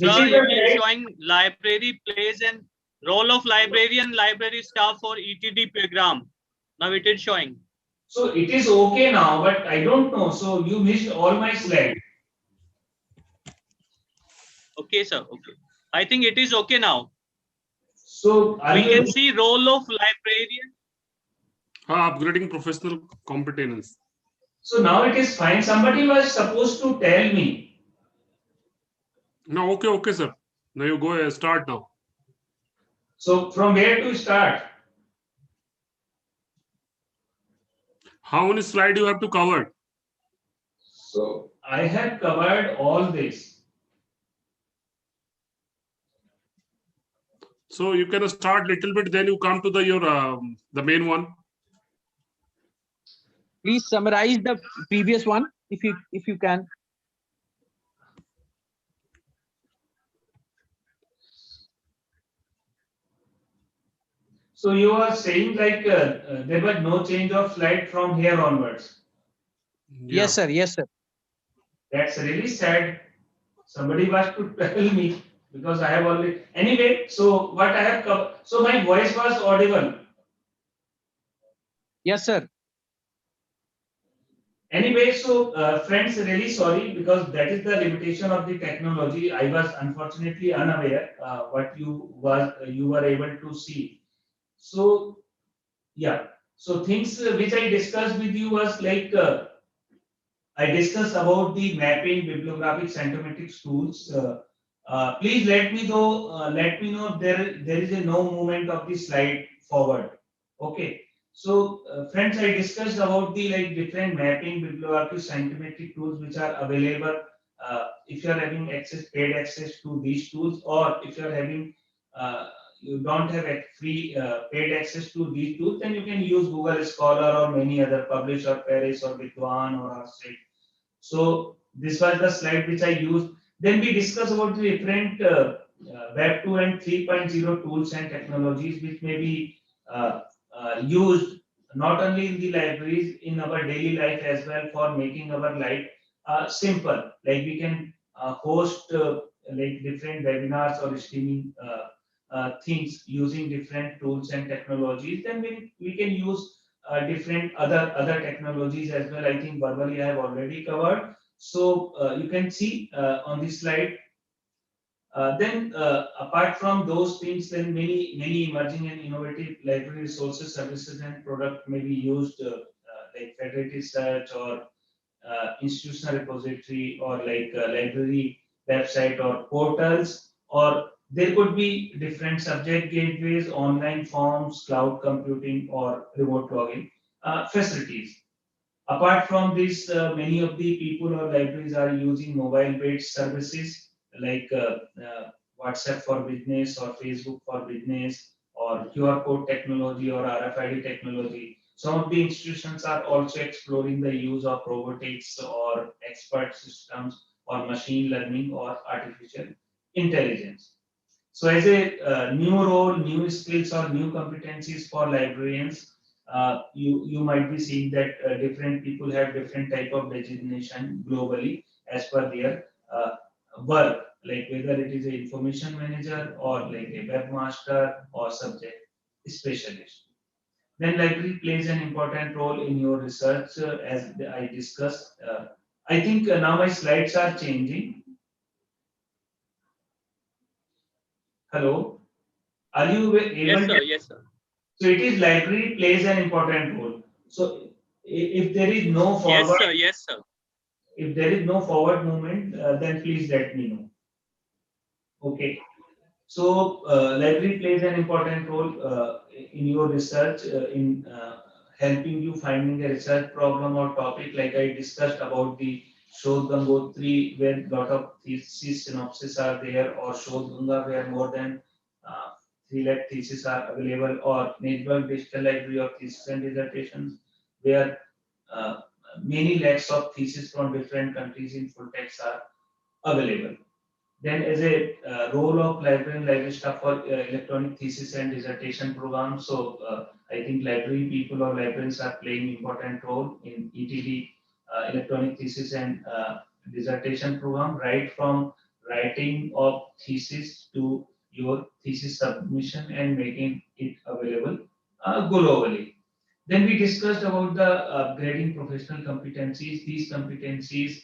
This sir, is it the is right- showing library plays and role of librarian, library staff for ETD program. Now it is showing. so it is okay now, but I don't know. So you missed all my slides. Okay, sir. Okay. I think it is okay now. So are We you can able- see role of librarian. Upgrading professional competence. So now it is fine. Somebody was supposed to tell me. No, okay, sir. Now you go start now. So from where to start? How many slide you have to cover? So I have covered all this. So you can start little bit, then you come to the main one. Please summarize the previous one if you can. So you are saying like there was no change of slide from here onwards. Yeah. Yes, sir. Yes, sir. That's really sad. Somebody was to tell me because I have already. Anyway, so what I have covered. So my voice was audible. Yes, sir. Anyway, so friends, really sorry because that is the limitation of the technology. I was unfortunately unaware what you were able to see. So yeah, so things which I discussed with you was like I discussed about the mapping, bibliographic, scientific tools. Please let me know there is a no movement of the slide forward. Okay. So, friends, I discussed about the like different mapping, bibliographic, scientific tools which are available. If you are having paid access to these tools, or if you are having you don't have a free paid access to these tools, then you can use Google Scholar or many other publish or Paris or Vidwan or Arctic. So this was the slide which I used. Then we discuss about the different Web 2 and 3.0 tools and technologies which may be used not only in the libraries, in our daily life as well, for making our life simple. Like we can host like different webinars or streaming things using different tools and technologies. Then we can use different other technologies as well. I think verbally I have already covered. So you can see on this slide. Then apart from those things, then many emerging and innovative library resources, services, and product may be used like federated search or institutional repository or like library website or portals, or there could be different subject gateways, online forms, cloud computing, or remote login facilities. Apart from this, many of the people or libraries are using mobile-based services like WhatsApp for business or Facebook for business or QR code technology or RFID technology. Some of the institutions are also exploring the use of robotics or expert systems or machine learning or artificial intelligence. So, as a new role, new skills, or new competencies for librarians, you might be seeing that different people have different type of designation globally as per their work, like whether it is a information manager or like a webmaster or subject specialist. Then library plays an important role in your research, as I discussed. I think now my slides are changing. Hello, are you able Yes, to? sir. Yes, sir. So it is library plays an important role. So if there is no Yes, forward, sir. Yes, sir. if there is no forward movement, then please let me know. Okay. So library plays an important role in your research in helping you finding a research problem or topic, like I discussed about the Shodh Gangotri, where lot of thesis synopsis are there, or Shodh Ganga, where more than 3 lakh theses are available, or Network Digital Library of Thesis and Dissertations, where uh, many lakhs of theses from different countries in full text are available. Then, as a role of librarian, library staff for electronic thesis and dissertation program, so I think library people or librarians are playing important role in ETD, electronic thesis and dissertation program, right from writing of thesis to your thesis submission and making it available globally. Then we discussed about the grading professional competencies. These competencies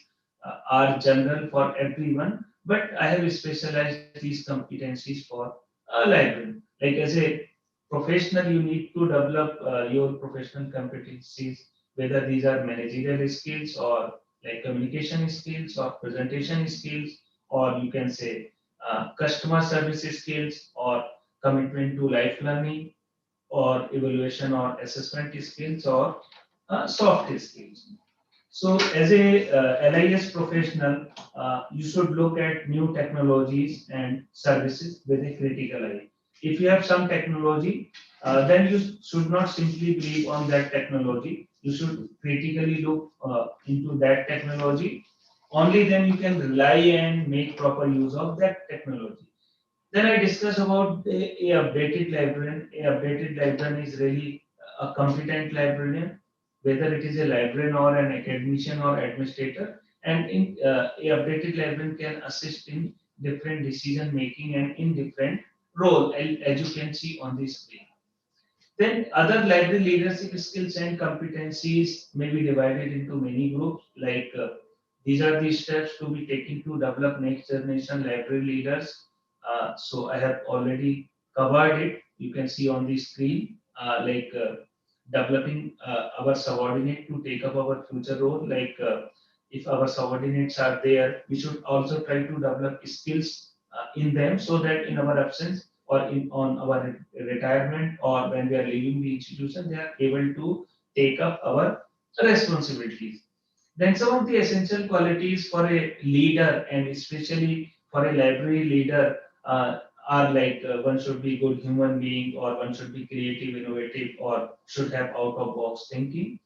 are general for everyone, but I have specialized these competencies for a librarian. Like as a professional, you need to develop your professional competencies, whether these are managerial skills or like communication skills or presentation skills, or you can say customer service skills or commitment to life learning or evaluation or assessment skills or soft skills. So, as a LIS professional, you should look at new technologies and services with a critical eye. If you have some technology, then you should not simply believe on that technology. You should critically look into that technology. Only then you can rely and make proper use of that technology. Then I discuss about a updated librarian. A updated librarian is really a competent librarian whether it is a librarian or an academician or administrator. And a updated librarian can assist in different decision making and in different role, as you can see on the screen. Then other library leadership skills and competencies may be divided into many groups. Like these are the steps to be taken to develop next generation library leaders. So I have already covered it. You can see on the screen, developing our subordinate to take up our future role. Like if our subordinates are there, we should also try to develop skills in them so that in our absence or on our retirement or when we are leaving the institution, they are able to take up our responsibilities. Then some of the essential qualities for a leader and especially for a library leader are like one should be good human being, or one should be creative, innovative, or should have out of box thinking,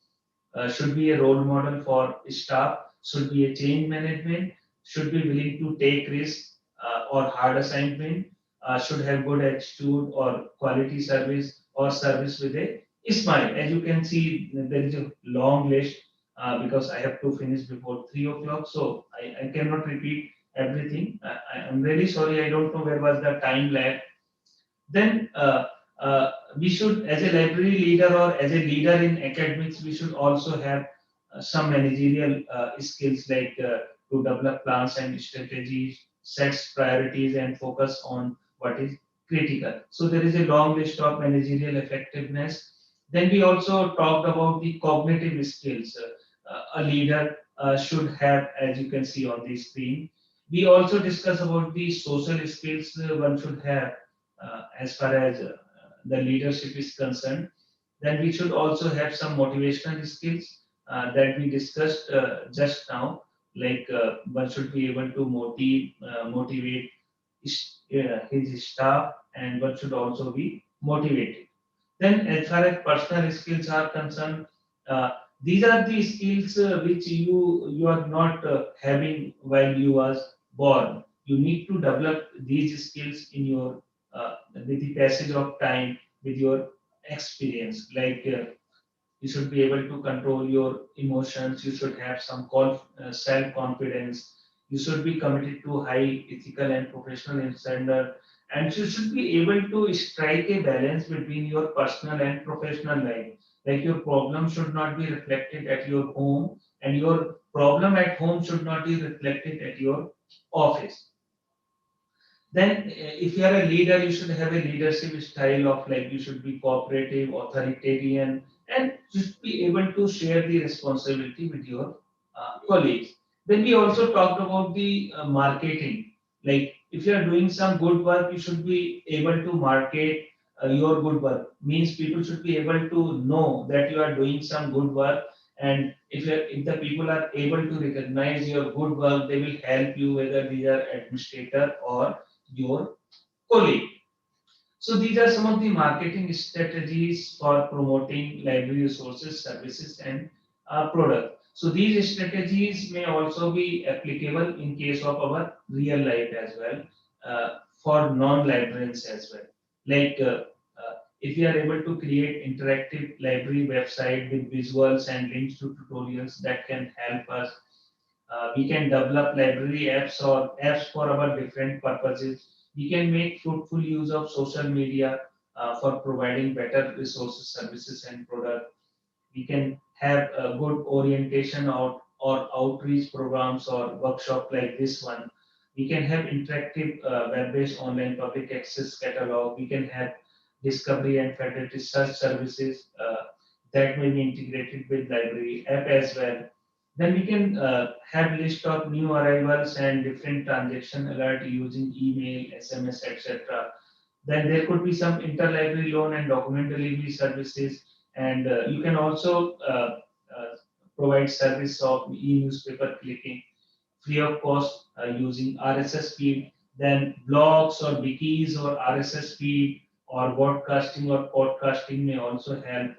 should be a role model for staff, should be a change management, should be willing to take risks or hard assignment, should have good attitude or quality service or service with a smile. As you can see, there is a long list because I have to finish before 3 o'clock, so I cannot repeat everything. I'm really sorry, I don't know where was the time lag. Then we should, as a library leader or as a leader in academics, we should also have some managerial skills like to develop plans and strategies, sets priorities, and focus on what is critical. So there is a long list of managerial effectiveness. Then we also talked about the cognitive skills a leader should have, as you can see on the screen. We also discuss about the social skills one should have as far as the leadership is concerned. Then we should also have some motivational skills that we discussed just now, like one should be able to motivate his staff, and one should also be motivated. Then as far as personal skills are concerned, these are the skills which you are not having while you was born. You need to develop these skills in your with the passage of time, with your experience. Like you should be able to control your emotions. You should have some self confidence. You should be committed to high ethical and professional standard, and you should be able to strike a balance between your personal and professional life. Like your problem should not be reflected at your home, and your problem at home should not be reflected at your office. Then, if you are a leader, you should have a leadership style of like you should be cooperative, authoritarian, and you should be able to share the responsibility with your colleagues. Then we also talked about the marketing. Like if you are doing some good work, you should be able to market your good work. Means people should be able to know that you are doing some good work, and if the people are able to recognize your good work, they will help you, whether they are administrator or your colleague. So these are some of the marketing strategies for promoting library resources, services, and products. So these strategies may also be applicable in case of our real life as well, for non-librarians as well. Like if you are able to create interactive library website with visuals and links to tutorials that can help us. We can develop library apps or apps for our different purposes. We can make fruitful use of social media for providing better resources, services, and products. We can have a good orientation or outreach programs or workshop like this one. We can have interactive web-based online public access catalog. We can have discovery and federal research services that may be integrated with library app as well. Then we can have list of new arrivals and different transaction alert using email, SMS, etc. Then there could be some interlibrary loan and document delivery services, and you can also provide service of e-newspaper clicking free of cost using RSS feed. Then blogs or wikis or RSS feed or broadcasting or podcasting may also help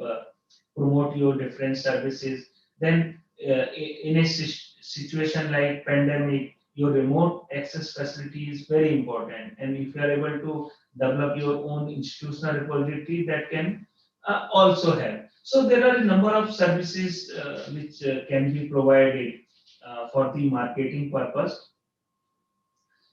promote your different services. Then in a situation like pandemic, your remote access facility is very important. And if you are able to develop your own institutional repository, that can also help. So there are a number of services which can be provided for the marketing purpose.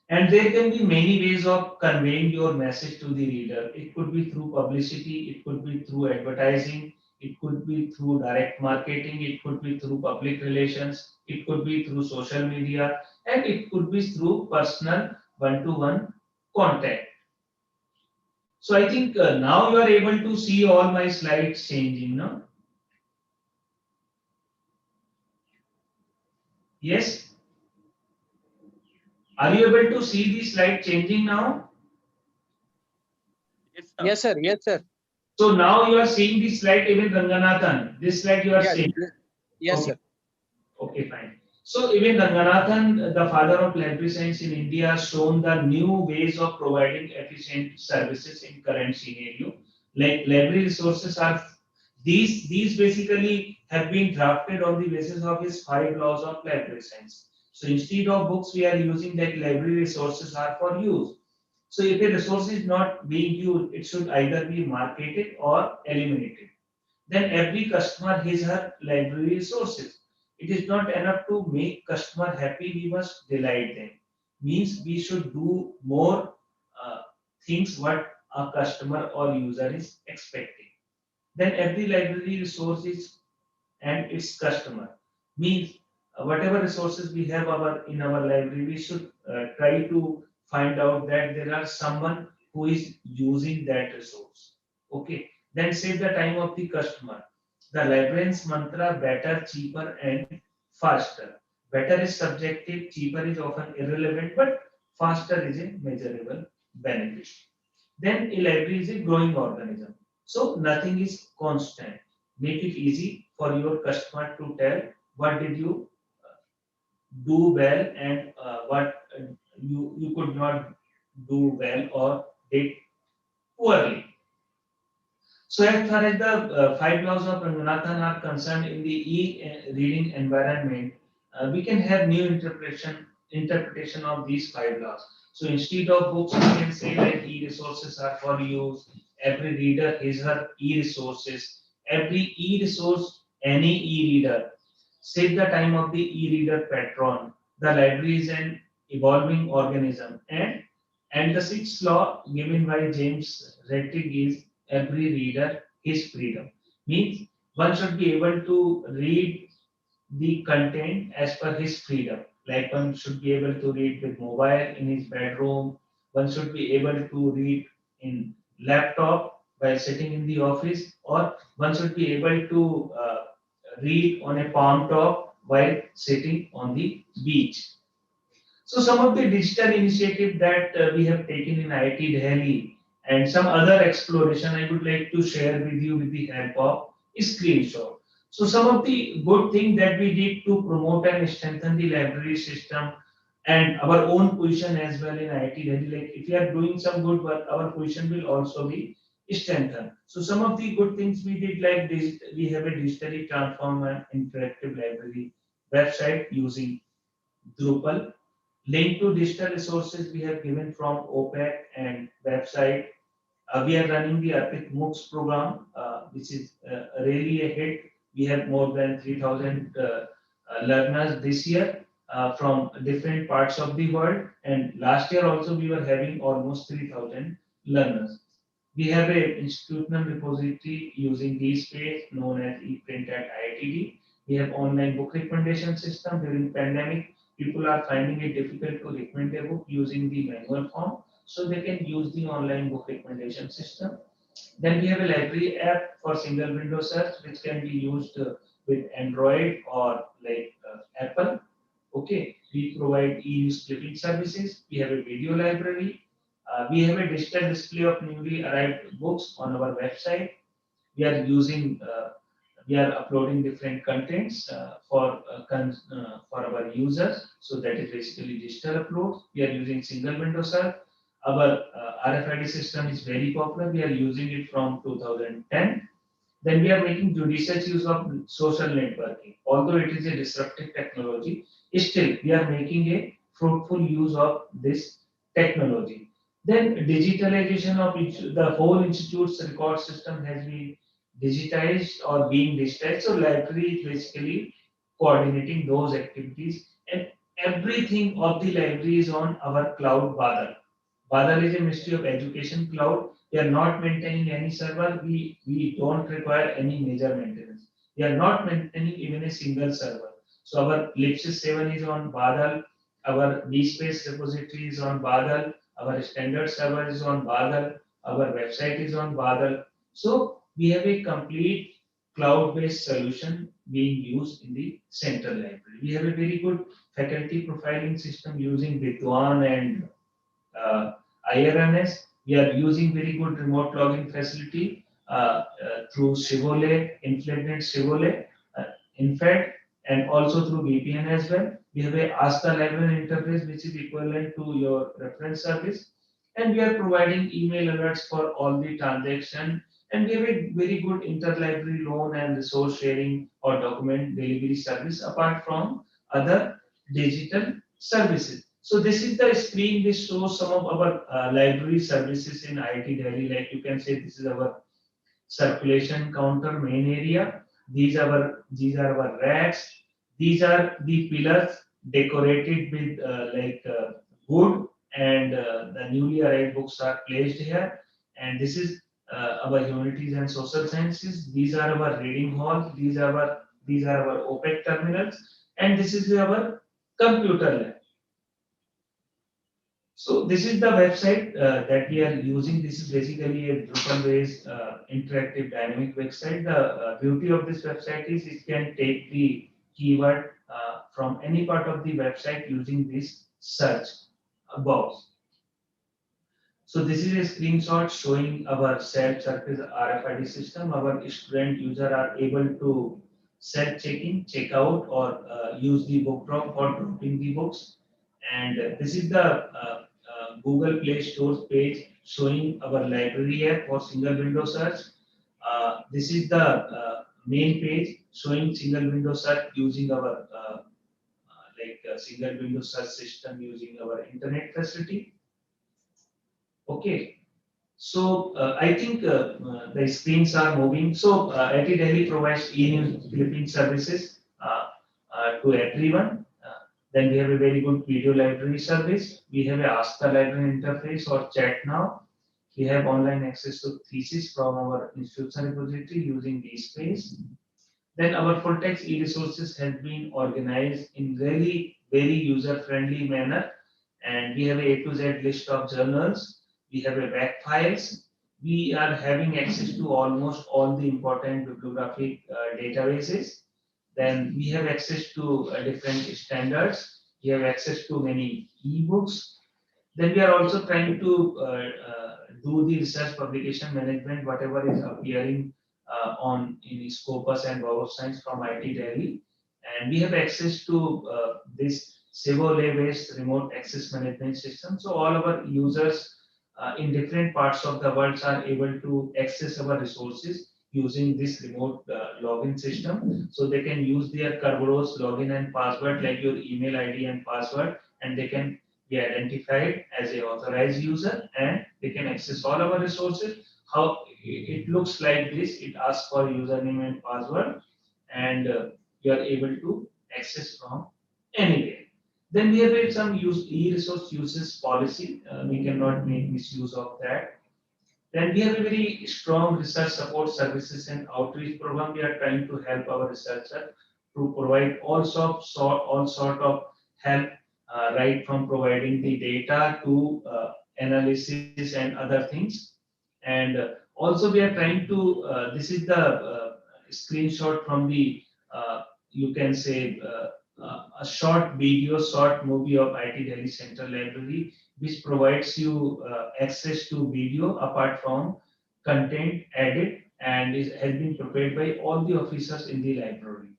And there can be many ways of conveying your message to the reader. It could be through publicity, it could be through advertising, it could be through direct marketing, it could be through public relations, it could be through social media, and it could be through personal one-to-one contact. So I think now you are able to see all my slides changing, no? Yes? Are you able to see the slide changing now? Yes, sir. Yes, sir. So now you are seeing the slide, even Ranganathan. This slide you are Yes, seeing. yes, Okay. sir. Okay, fine. So even Ranganathan, the father of library science in India, has shown the new ways of providing efficient services in current scenario. Like library resources are these basically have been drafted on the basis of his 5 laws of library science. So instead of books, we are using that library resources are for use. So if a resource is not being used, it should either be marketed or eliminated. Then every customer has her library resources. It is not enough to make customer happy, we must delight them. Means we should do more things what a customer or user is expecting. Then every library resource is and its customer. Means whatever resources we have in our library, we should try to find out that there are someone who is using that resource. Okay, then save the time of the customer. The librarian's mantra: better, cheaper, and faster. Better is subjective, cheaper is often irrelevant, but faster is a measurable benefit. Then a library is a growing organism. So nothing is constant. Make it easy for your customer to tell what did you do well and what you could not do well or did poorly. So as far as the 5 laws of Ranganathan are concerned in the e-reading environment, we can have new interpretation of these 5 laws. So instead of books, we can say that e-resources are for use. Every reader is her e-resources. Every e-resource, any e-reader. Save the time of the e-reader patron. The library is an evolving organism. And the 6th law given by James Rettig is every reader his freedom. Means one should be able to read the content as per his freedom. Like one should be able to read with mobile in his bedroom. One should be able to read in laptop while sitting in the office, or one should be able to read on a palm top while sitting on the beach. So some of the digital initiative that we have taken in IIT Delhi and some other exploration I would like to share with you with the help of screenshot. So some of the good thing that we did to promote and strengthen the library system and our own position as well in IIT Delhi. Like if you are doing some good work, our position will also be strengthened. So some of the good things we did, like this, we have a digitally transformed and interactive library website using Drupal. Link to digital resources we have given from OPEC and website. We are running the Arpit MOOCs program, which is really a hit. We have more than 3,000 learners this year from different parts of the world. And last year also we were having almost 3,000 learners. We have a institutional repository using DSpace known as ePrint at IITD. We have online book recommendation system. During pandemic, people are finding it difficult to recommend a book using the manual form, so they can use the online book recommendation system. Then we have a library app for single window search, which can be used with Android or like Apple. Okay, we provide e-news clipping services. We have a video library. We have a digital display of newly arrived books on our website. We are using we are uploading different contents for our users. So that is basically digital upload. We are using single window search. Our RFID system is very popular. We are using it from 2010. Then we are making judicious use of social networking. Although it is a disruptive technology, still we are making a fruitful use of this technology. Then digitalization of the whole institute's record system has been digitized or being digitized. So library is basically coordinating those activities, and everything of the library is on our cloud Badal. Badal is a Ministry of Education cloud. We are not maintaining any server. We don't require any major maintenance. We are not maintaining even a single server. So our Lipsys 7 is on Badal. Our DSpace repository is on Badal. Our standard server is on Badal. Our website is on Badal. So we have a complete cloud-based solution being used in the central library. We have a very good faculty profiling system using Vidwan and IRNS. We are using very good remote login facility through Shivole, Inflamed Shivole, in fact, and also through VPN as well. We have a Ask the Librarian interface, which is equivalent to your reference service. And we are providing email alerts for all the transaction. And we have a very good interlibrary loan and resource sharing or document delivery service apart from other digital services. So this is the screen which shows some of our library services in IIT Delhi. Like you can say, this is our circulation counter main area. These are our racks. These are the pillars decorated with wood, and the newly arrived books are placed here. And this is our humanities and social sciences. These are our reading halls. These are our OPEC terminals, and this is our computer lab. So this is the website that we are using. This is basically a Drupal-based interactive dynamic website. The beauty of this website is it can take the keyword from any part of the website using this search box. So this is a screenshot showing our self-service RFID system. Our student user are able to self-check-in, check out, or use the book drop for dropping the books. And this is the Google Play Store page showing our library app for single window search. This is the main page showing single window search using our single window search system using our internet facility. Okay, so I think the screens are moving. So IIT Delhi provides e-news Philippines services to everyone. Then we have a very good video library service. We have a Ask the Librarian interface or chat now. We have online access to thesis from our institutional repository using DSpace. Then our full text e-resources have been organized in really very user-friendly manner. And we have a to Z list of journals. We have a web files. We are having access to almost all the important bibliographic databases. Then we have access to different standards. We have access to many ebooks. Then we are also trying to do the research publication management, whatever is appearing in Scopus and Web of Science from IIT Delhi. And we have access to this Civole-based remote access management system. So all our users in different parts of the world are able to access our resources using this remote login system. So they can use their Kerberos login and password, like your email ID and password, and they can be identified as a authorized user, and they can access all our resources. How it looks like this: it asks for username and password, and you are able to access from anywhere. Then we have some e-resource uses policy. We cannot make misuse of that. Then we have a very strong research support services and outreach program. We are trying to help our researchers to provide all sort of help, right from providing the data to analysis and other things. And also we are trying to, this is the screenshot from the, you can say, a short video, short movie of IIT Delhi Central Library, which provides you access to video apart from content added, and has been prepared by all the officers in the library.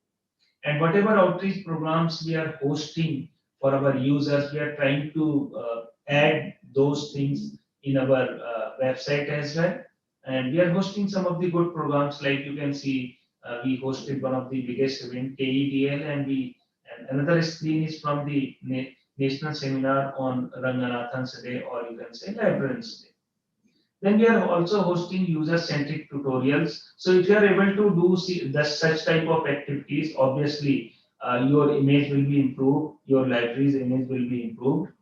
And whatever outreach programs we are hosting for our users, we are trying to add those things in our website as well. And we are hosting some of the good programs, like you can see, we hosted one of the biggest event, KEDL, and another screen is from the national seminar on Ranganathan's Day, or you can say Librarians Day. Then we are also hosting user-centric tutorials. So if you are able to do such type of activities, obviously your image will be improved, your library's image will be improved.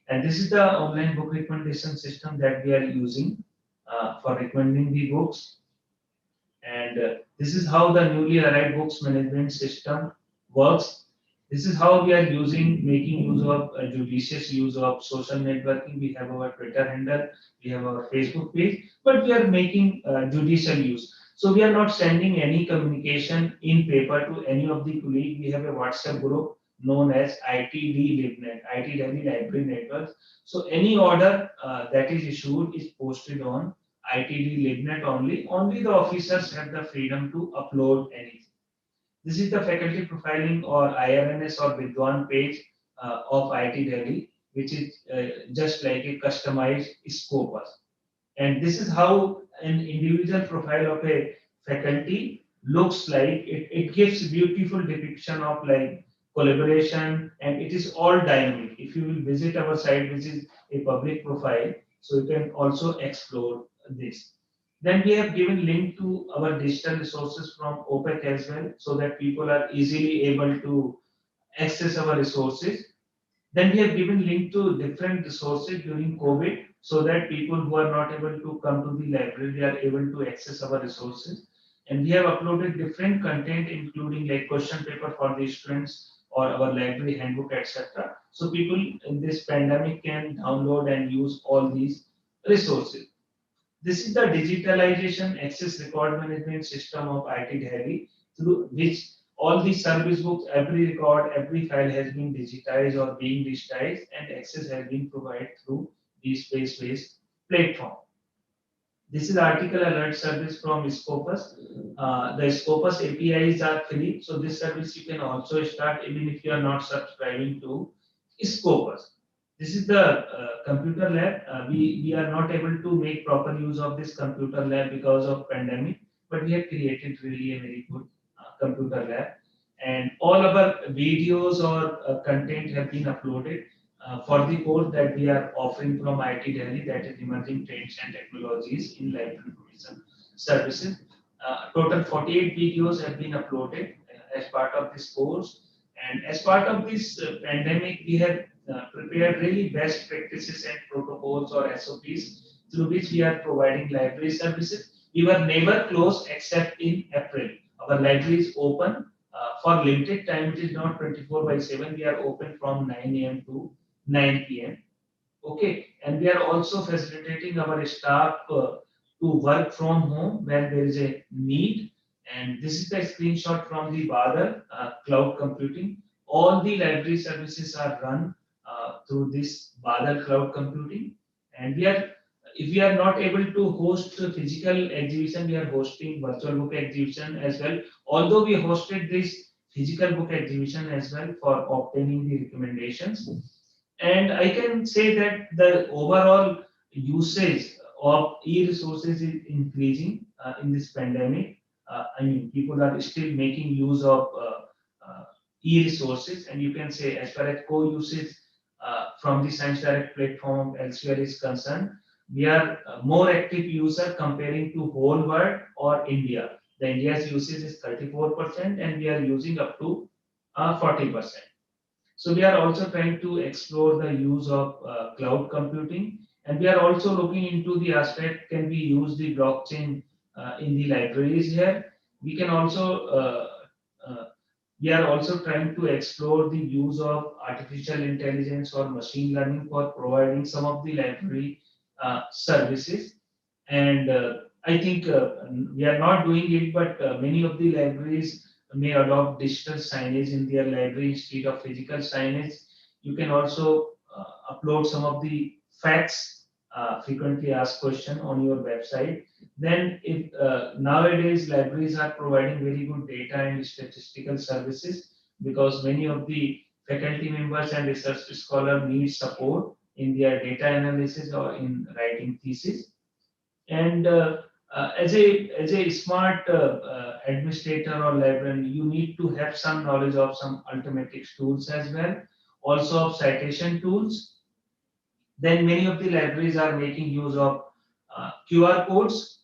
And this is the online book recommendation system that we are using for recommending the books. And this is how the newly arrived books management system works. This is how we are making use of judicious use of social networking. We have our Twitter handle, we have our Facebook page, but we are making judicial use. So we are not sending any communication in paper to any of the colleagues. We have a WhatsApp group known as ITD LibNet, IT Delhi Library Network. So any order that is issued is posted on ITD LibNet only. Only the officers have the freedom to upload anything. This is the faculty profiling or IRNS or Vidwan page of IT Delhi, which is just like a customized Scopus. And this is how an individual profile of a faculty looks like. It gives beautiful depiction of like collaboration, and it is all dynamic. If you will visit our site, which is a public profile, so you can also explore this. Then we have given link to our digital resources from OPEC as well, so that people are easily able to access our resources. Then we have given link to different resources during COVID, so that people who are not able to come to the library are able to access our resources. And we have uploaded different content, including like question paper for the students or our library handbook, etc. So people in this pandemic can download and use all these resources. This is the digitalization access record management system of IT Delhi, through which all the service books, every record, every file has been digitized or being digitized, and access has been provided through the space-based platform. This is article alert service from Scopus. The Scopus APIs are free, so this service you can also start even if you are not subscribing to Scopus. This is the computer lab. We are not able to make proper use of this computer lab because of pandemic, but we have created really a very good computer lab. And all our videos or content have been uploaded for the course that we are offering from IT Delhi, that is Emerging Trends and Technologies in Library Information Services. Total 48 videos have been uploaded as part of this course. And as part of this pandemic, we have prepared really best practices and protocols or SOPs through which we are providing library services. We were never closed except in April. Our library is open for limited time. It is not 24/7. We are open from 9 a.m. to 9 p.m. Okay, and we are also facilitating our staff to work from home when there is a need. And this is the screenshot from the Badal cloud computing. All the library services are run through this Badal cloud computing. And if we are not able to host a physical exhibition, we are hosting virtual book exhibition as well. Although we hosted this physical book exhibition as well for obtaining the recommendations. And I can say that the overall usage of e-resources is increasing in this pandemic. I mean, people are still making use of e-resources, and you can say as far as co-usage from the Science Direct platform elsewhere is concerned, we are more active user comparing to whole world or India. The India's usage is 34%, and we are using up to 40%. So we are also trying to explore the use of cloud computing, and we are also looking into the aspect, can we use the blockchain in the libraries here? We can also we are also trying to explore the use of artificial intelligence or machine learning for providing some of the library services. And I think we are not doing it, but many of the libraries may adopt digital signage in their library instead of physical signage. You can also upload some of the facts, frequently asked question on your website. Then if nowadays libraries are providing very good data and statistical services, because many of the faculty members and research scholars need support in their data analysis or in writing thesis. And as a smart administrator or librarian, you need to have some knowledge of some Ultimatix tools as well, also of citation tools. Then many of the libraries are making use of QR codes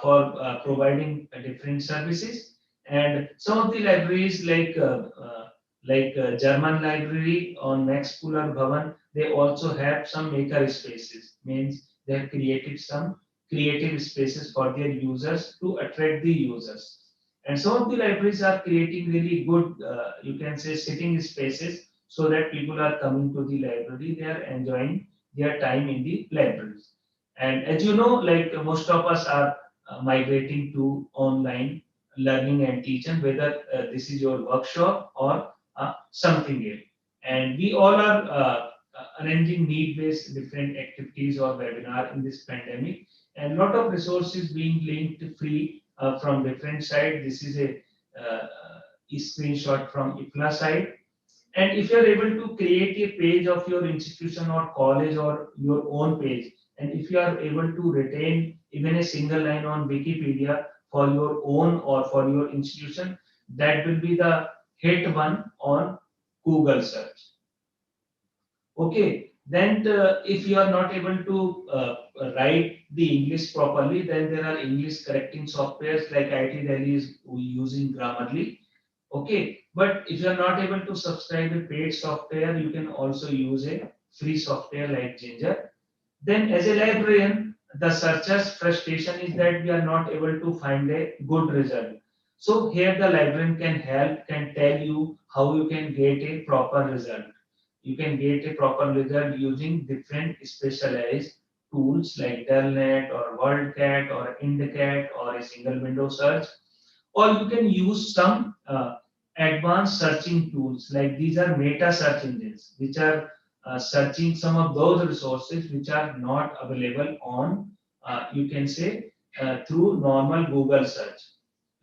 for providing different services. And some of the libraries like German library on Max Fuller Bhavan, they also have some maker spaces. Means they have created some creative spaces for their users to attract the users. And some of the libraries are creating really good, you can say, sitting spaces so that people are coming to the library, they are enjoying their time in the libraries. And as you know, like most of us are migrating to online learning and teaching, whether this is your workshop or something else. And we all are arranging need-based different activities or webinar in this pandemic, and a lot of resources being linked free from different sites. This is a screenshot from IFLA site. And if you are able to create a page of your institution or college or your own page, and if you are able to retain even a single line on Wikipedia for your own or for your institution, that will be the hit one on Google search. Okay, then if you are not able to write the English properly, then there are English correcting softwares like IIT Delhi is using Grammarly. Okay, but if you are not able to subscribe a paid software, you can also use a free software like Ginger. Then as a librarian, the searcher's frustration is that we are not able to find a good result. So here the librarian can help, can tell you how you can get a proper result. You can get a proper result using different specialized tools like Delnet or WorldCat or IndCat or a single window search. Or you can use some advanced searching tools, like these are meta search engines, which are searching some of those resources which are not available on, you can say, through normal Google search.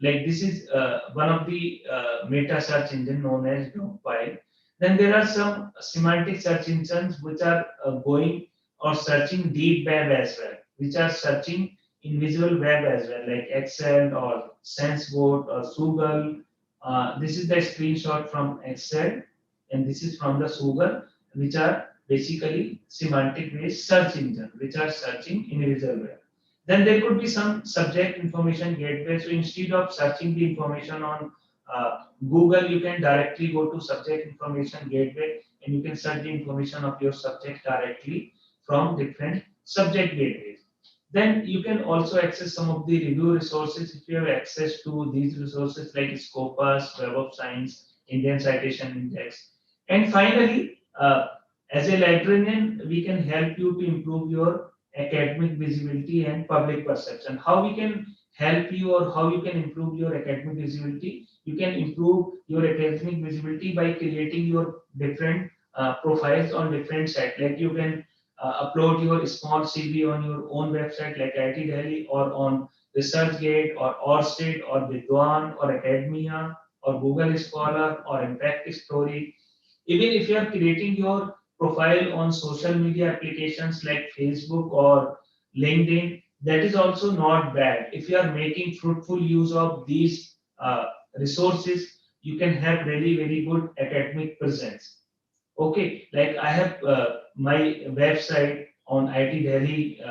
Like this is one of the meta search engine known as NumPy. Then there are some semantic search engines which are going or searching deep web as well, which are searching invisible web as well, like Excel or SenseBot or Google. This is the screenshot from Excel, and this is from the Google, which are basically semantic based search engine, which are searching invisible web. Then there could be some subject information gateway. So instead of searching the information on Google, you can directly go to subject information gateway, and you can search the information of your subject directly from different subject gateways. Then you can also access some of the review resources if you have access to these resources like Scopus, Web of Science, Indian Citation Index. And finally, as a librarian, we can help you to improve your academic visibility and public perception. How we can help you or how you can improve your academic visibility? You can improve your academic visibility by creating your different profiles on different sites. Like you can upload your small CV on your own website like IIT Delhi or on ResearchGate or Orsted or Vidwan or Academia or Google Scholar or Impact Story. Even if you are creating your profile on social media applications like Facebook or LinkedIn, that is also not bad. If you are making fruitful use of these resources, you can have really very good academic presence. Okay, like I have my website on IIT Delhi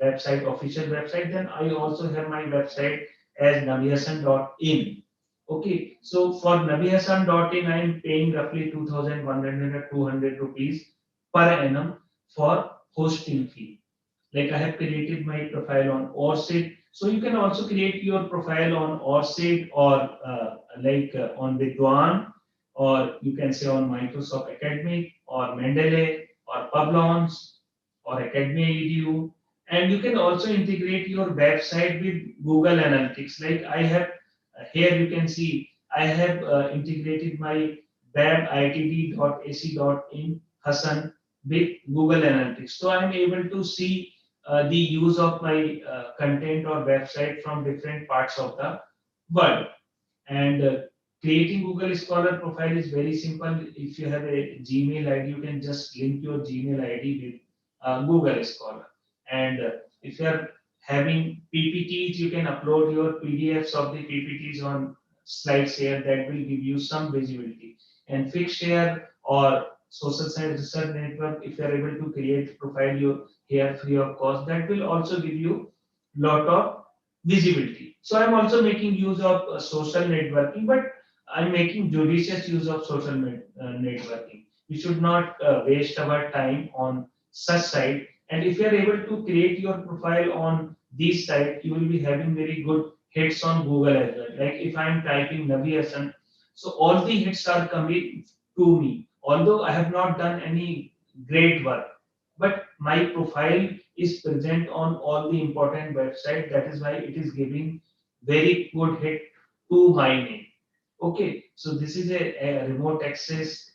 website, official website. Then I also have my website as navihasan.in. Okay, so for navihasan.in, I am paying roughly 2,100 or 200 rupees per annum for hosting fee. Like I have created my profile on Orsted, so you can also create your profile on Orsted or on Vidwan, or you can say on Microsoft Academic or Mendeley or Publons or Academia Edu, and you can also integrate your website with Google Analytics. Like I have here, you can see I have integrated my webitd.ac.in Hasan with Google Analytics. So I'm able to see the use of my content or website from different parts of the world. And creating Google Scholar profile is very simple. If you have a Gmail ID, you can just link your Gmail ID with Google Scholar. And if you are having PPTs, you can upload your PDFs of the PPTs on SlideShare. That will give you some visibility. And Figshare or social science research network, if you are able to create profile you here free of cost, that will also give you lot of visibility. So I'm also making use of social networking, but I'm making judicious use of social networking. We should not waste our time on such site. And if you are able to create your profile on these sites, you will be having very good hits on Google as well. Like if I'm typing Navi Hassan, so all the hits are coming to me. Although I have not done any great work, but my profile is present on all the important websites. That is why it is giving very good hit to my name. Okay, so this is a remote access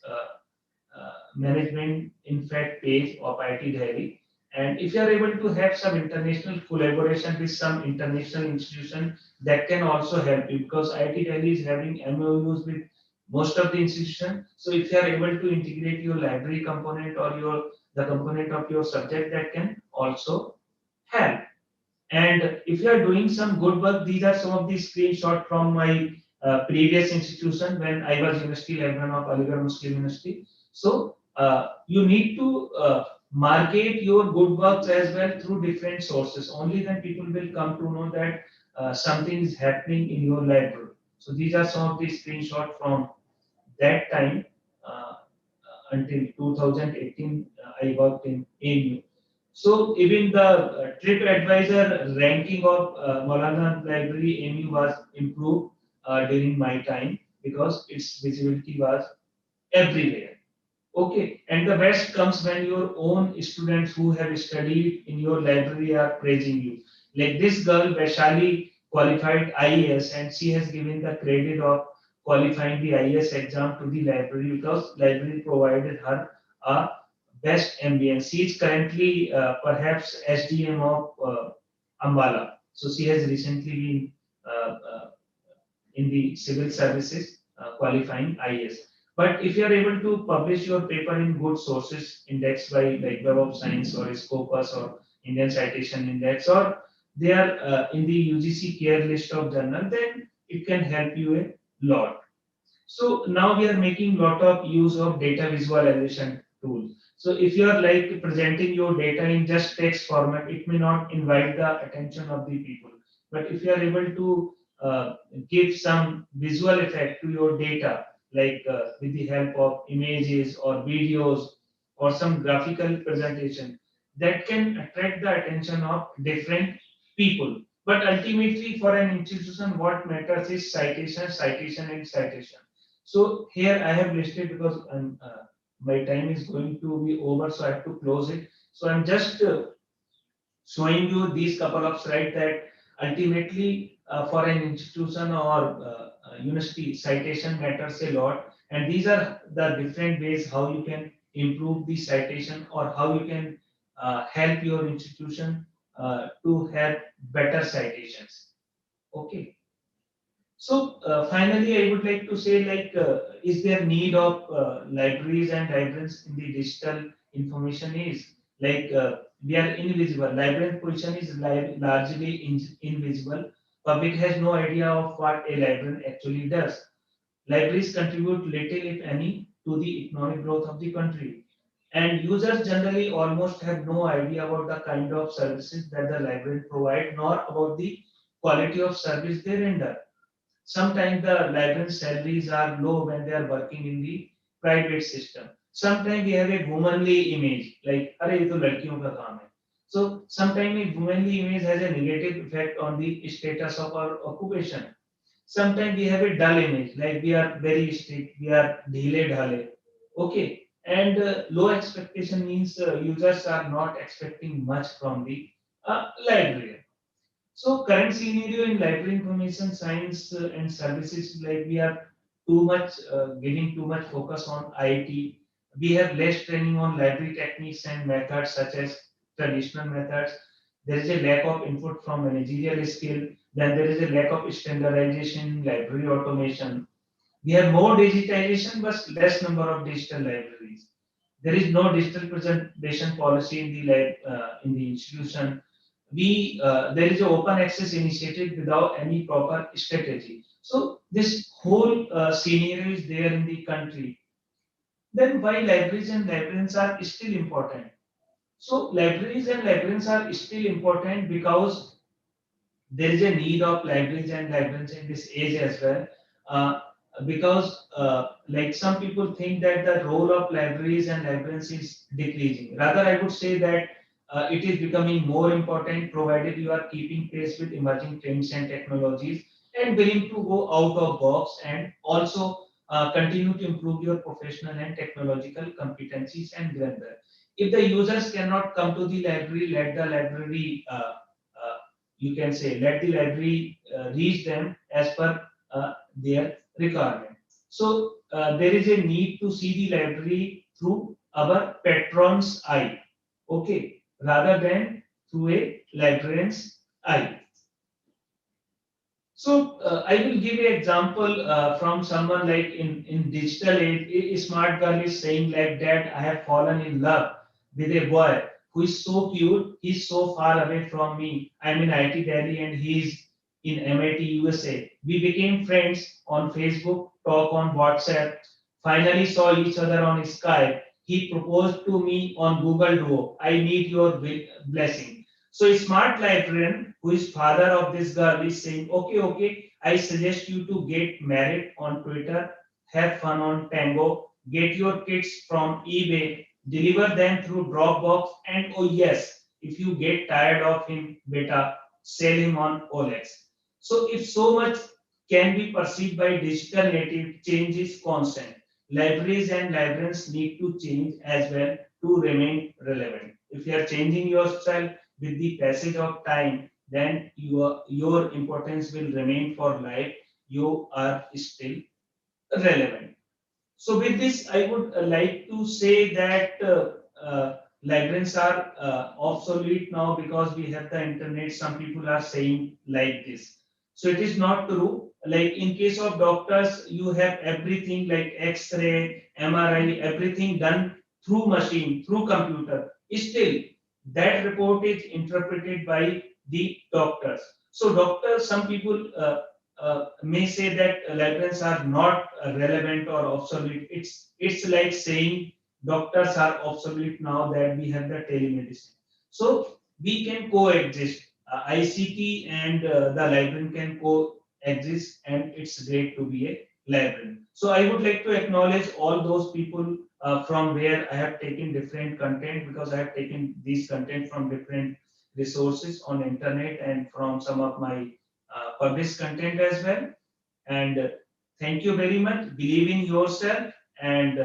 management in fact page of IIT Delhi. And if you are able to have some international collaboration with some international institution, that can also help you, because IIT Delhi is having MOUs with most of the institution. So if you are able to integrate your library component or the component of your subject, that can also help. And if you are doing some good work, these are some of the screenshots from my previous institution when I was University Librarian of Aligarh Muslim University. So you need to market your good works as well through different sources. Only then people will come to know that something is happening in your library. So these are some of the screenshots from that time until 2018. I worked in AMU. So even the TripAdvisor ranking of Maulana Library AMU was improved during my time, because its visibility was everywhere. Okay, and the best comes when your own students who have studied in your library are praising you. Like this girl, Vaishali, qualified IAS, and she has given the credit of qualifying the IAS exam to the library, because library provided her a best ambience. She is currently perhaps SDM of Ambala. So she has recently been in the civil services qualifying IAS. But if you are able to publish your paper in good sources indexed by like Web of Science or Scopus or Indian Citation Index, or they are in the UGC care list of journal, then it can help you a lot. So now we are making lot of use of data visualization tools. So if you are like presenting your data in just text format, it may not invite the attention of the people. But if you are able to give some visual effect to your data, like with the help of images or videos or some graphical presentation, that can attract the attention of different people. But ultimately, for an institution, what matters is citation, citation, and citation. So here I have listed, because my time is going to be over, so I have to close it. So I'm just showing you these couple of slides that ultimately for an institution or university, citation matters a lot. And these are the different ways how you can improve the citation, or how you can help your institution to have better citations. Okay. So finally, I would like to say, like, is there need of libraries and librarians in the digital information age? Like we are invisible. Librarian position is largely invisible. Public has no idea of what a librarian actually does. Libraries contribute little, if any, to the economic growth of the country. And users generally almost have no idea about the kind of services that the library provide, nor about the quality of service they render. Sometimes the librarian salaries are low when they are working in the private system. Sometimes we have a womanly image, like, "Arey, ye to ladkiyon ka kaam hai." So sometimes a womanly image has a negative effect on the status of our occupation. Sometimes we have a dull image, like we are very strict, we are dhile dhale. Okay, and low expectation means users are not expecting much from the librarian. So current scenario in library information science and services, like we are too much giving too much focus on IT. We have less training on library techniques and methods such as traditional methods. There is a lack of input from managerial skill. Then there is a lack of standardization, library automation. We have more digitization but less number of digital libraries. There is no digital presentation policy in the in the institution. There is an open access initiative without any proper strategy. So this whole scenario is there in the country. then why libraries and librarians are still important? So libraries and librarians are still important because there is a need of libraries and librarians in this age as well. Uh, because like some people think that the role of libraries and librarians is decreasing. Rather, I would say that it is becoming more important provided you are keeping pace with emerging trends and technologies and willing to go out of box and also continue to improve your professional and technological competencies and grandeur. If the users cannot come to the library, let the library you can say let the library reach them as per their requirement. So there is a need to see the library through our patron's eye, okay, rather than through a librarian's eye. So I will give an example from someone like in digital age, a smart girl is saying like that, I have fallen in love with a boy who is so cute, he's so far away from me. I'm in IT Delhi and he's in MIT USA. We became friends on Facebook, talk on WhatsApp, finally saw each other on Skype. He proposed to me on Google Duo. I need your blessing. So a smart librarian who is father of this girl is saying, okay, I suggest you to get married on Twitter, have fun on Tango, get your kids from eBay, deliver them through Dropbox, and oh yes, if you get tired of him, beta, sell him on OLX. So if so much can be perceived by digital native, change is constant. Libraries and librarians need to change as well to remain relevant. If you are changing yourself with the passage of time, then your importance will remain for life. You are still relevant. So with this, I would like to say that librarians are obsolete now because we have the internet. Some people are saying like this. So it is not true. Like in case of doctors, you have everything like X-ray, MRI, everything done through machine, through computer. Still, that report is interpreted by the doctors. So doctors, some people may say that librarians are not relevant or obsolete. It's like saying doctors are obsolete now that we have the telemedicine. So we can coexist. ICT and the librarian can coexist, and it's great to be a librarian. So I would like to acknowledge all those people from where I have taken different content, because I have taken these content from different resources on internet and from some of my published content as well. And thank you very much. Believe in yourself and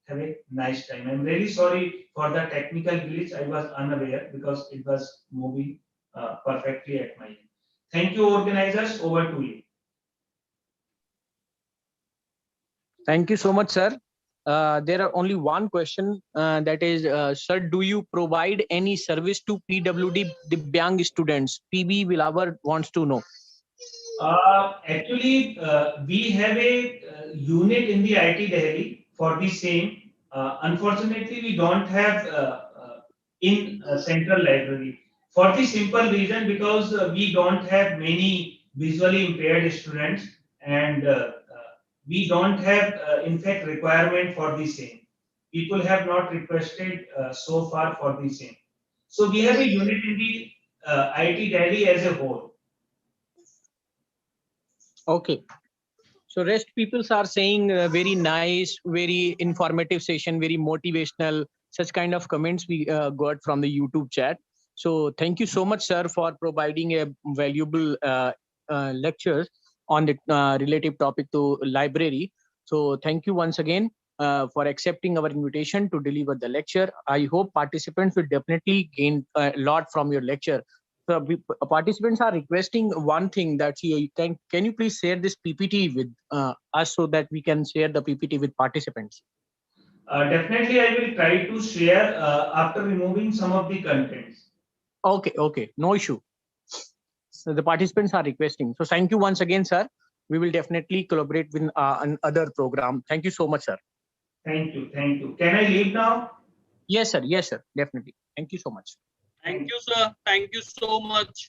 have a nice time. I'm really sorry for the technical glitch. I was unaware because it was moving perfectly at my end. Thank you, organizers. Over to you. Thank you so much, sir. There are only one question, that is, sir, do you provide any service to PWD Divyang students? PB Vilavar wants to know. Actually, we have a unit in the IT Delhi for the same. Unfortunately, we don't have in central library for the simple reason because we don't have many visually impaired students, and we don't have, in fact, requirement for the same. People have not requested so far for the same. So we have a unit in the IT Delhi as a whole. Okay. So rest peoples are saying very nice, very informative session, very motivational, such kind of comments we got from the YouTube chat. So thank you so much, sir, for providing a valuable lectures on the relative topic to library. So thank you once again for accepting our invitation to deliver the lecture. I hope participants will definitely gain a lot from your lecture. So participants are requesting one thing, that you can you please share this PPT with us so that we can share the PPT with participants. Definitely, I will try to share after removing some of the contents. Okay, no issue. So the participants are requesting. So thank you once again, sir. We will definitely collaborate with another program. Thank you so much, sir. Thank you. Can I leave now? Yes, sir. Definitely. Thank you so much. Thank you, sir. Thank you so much.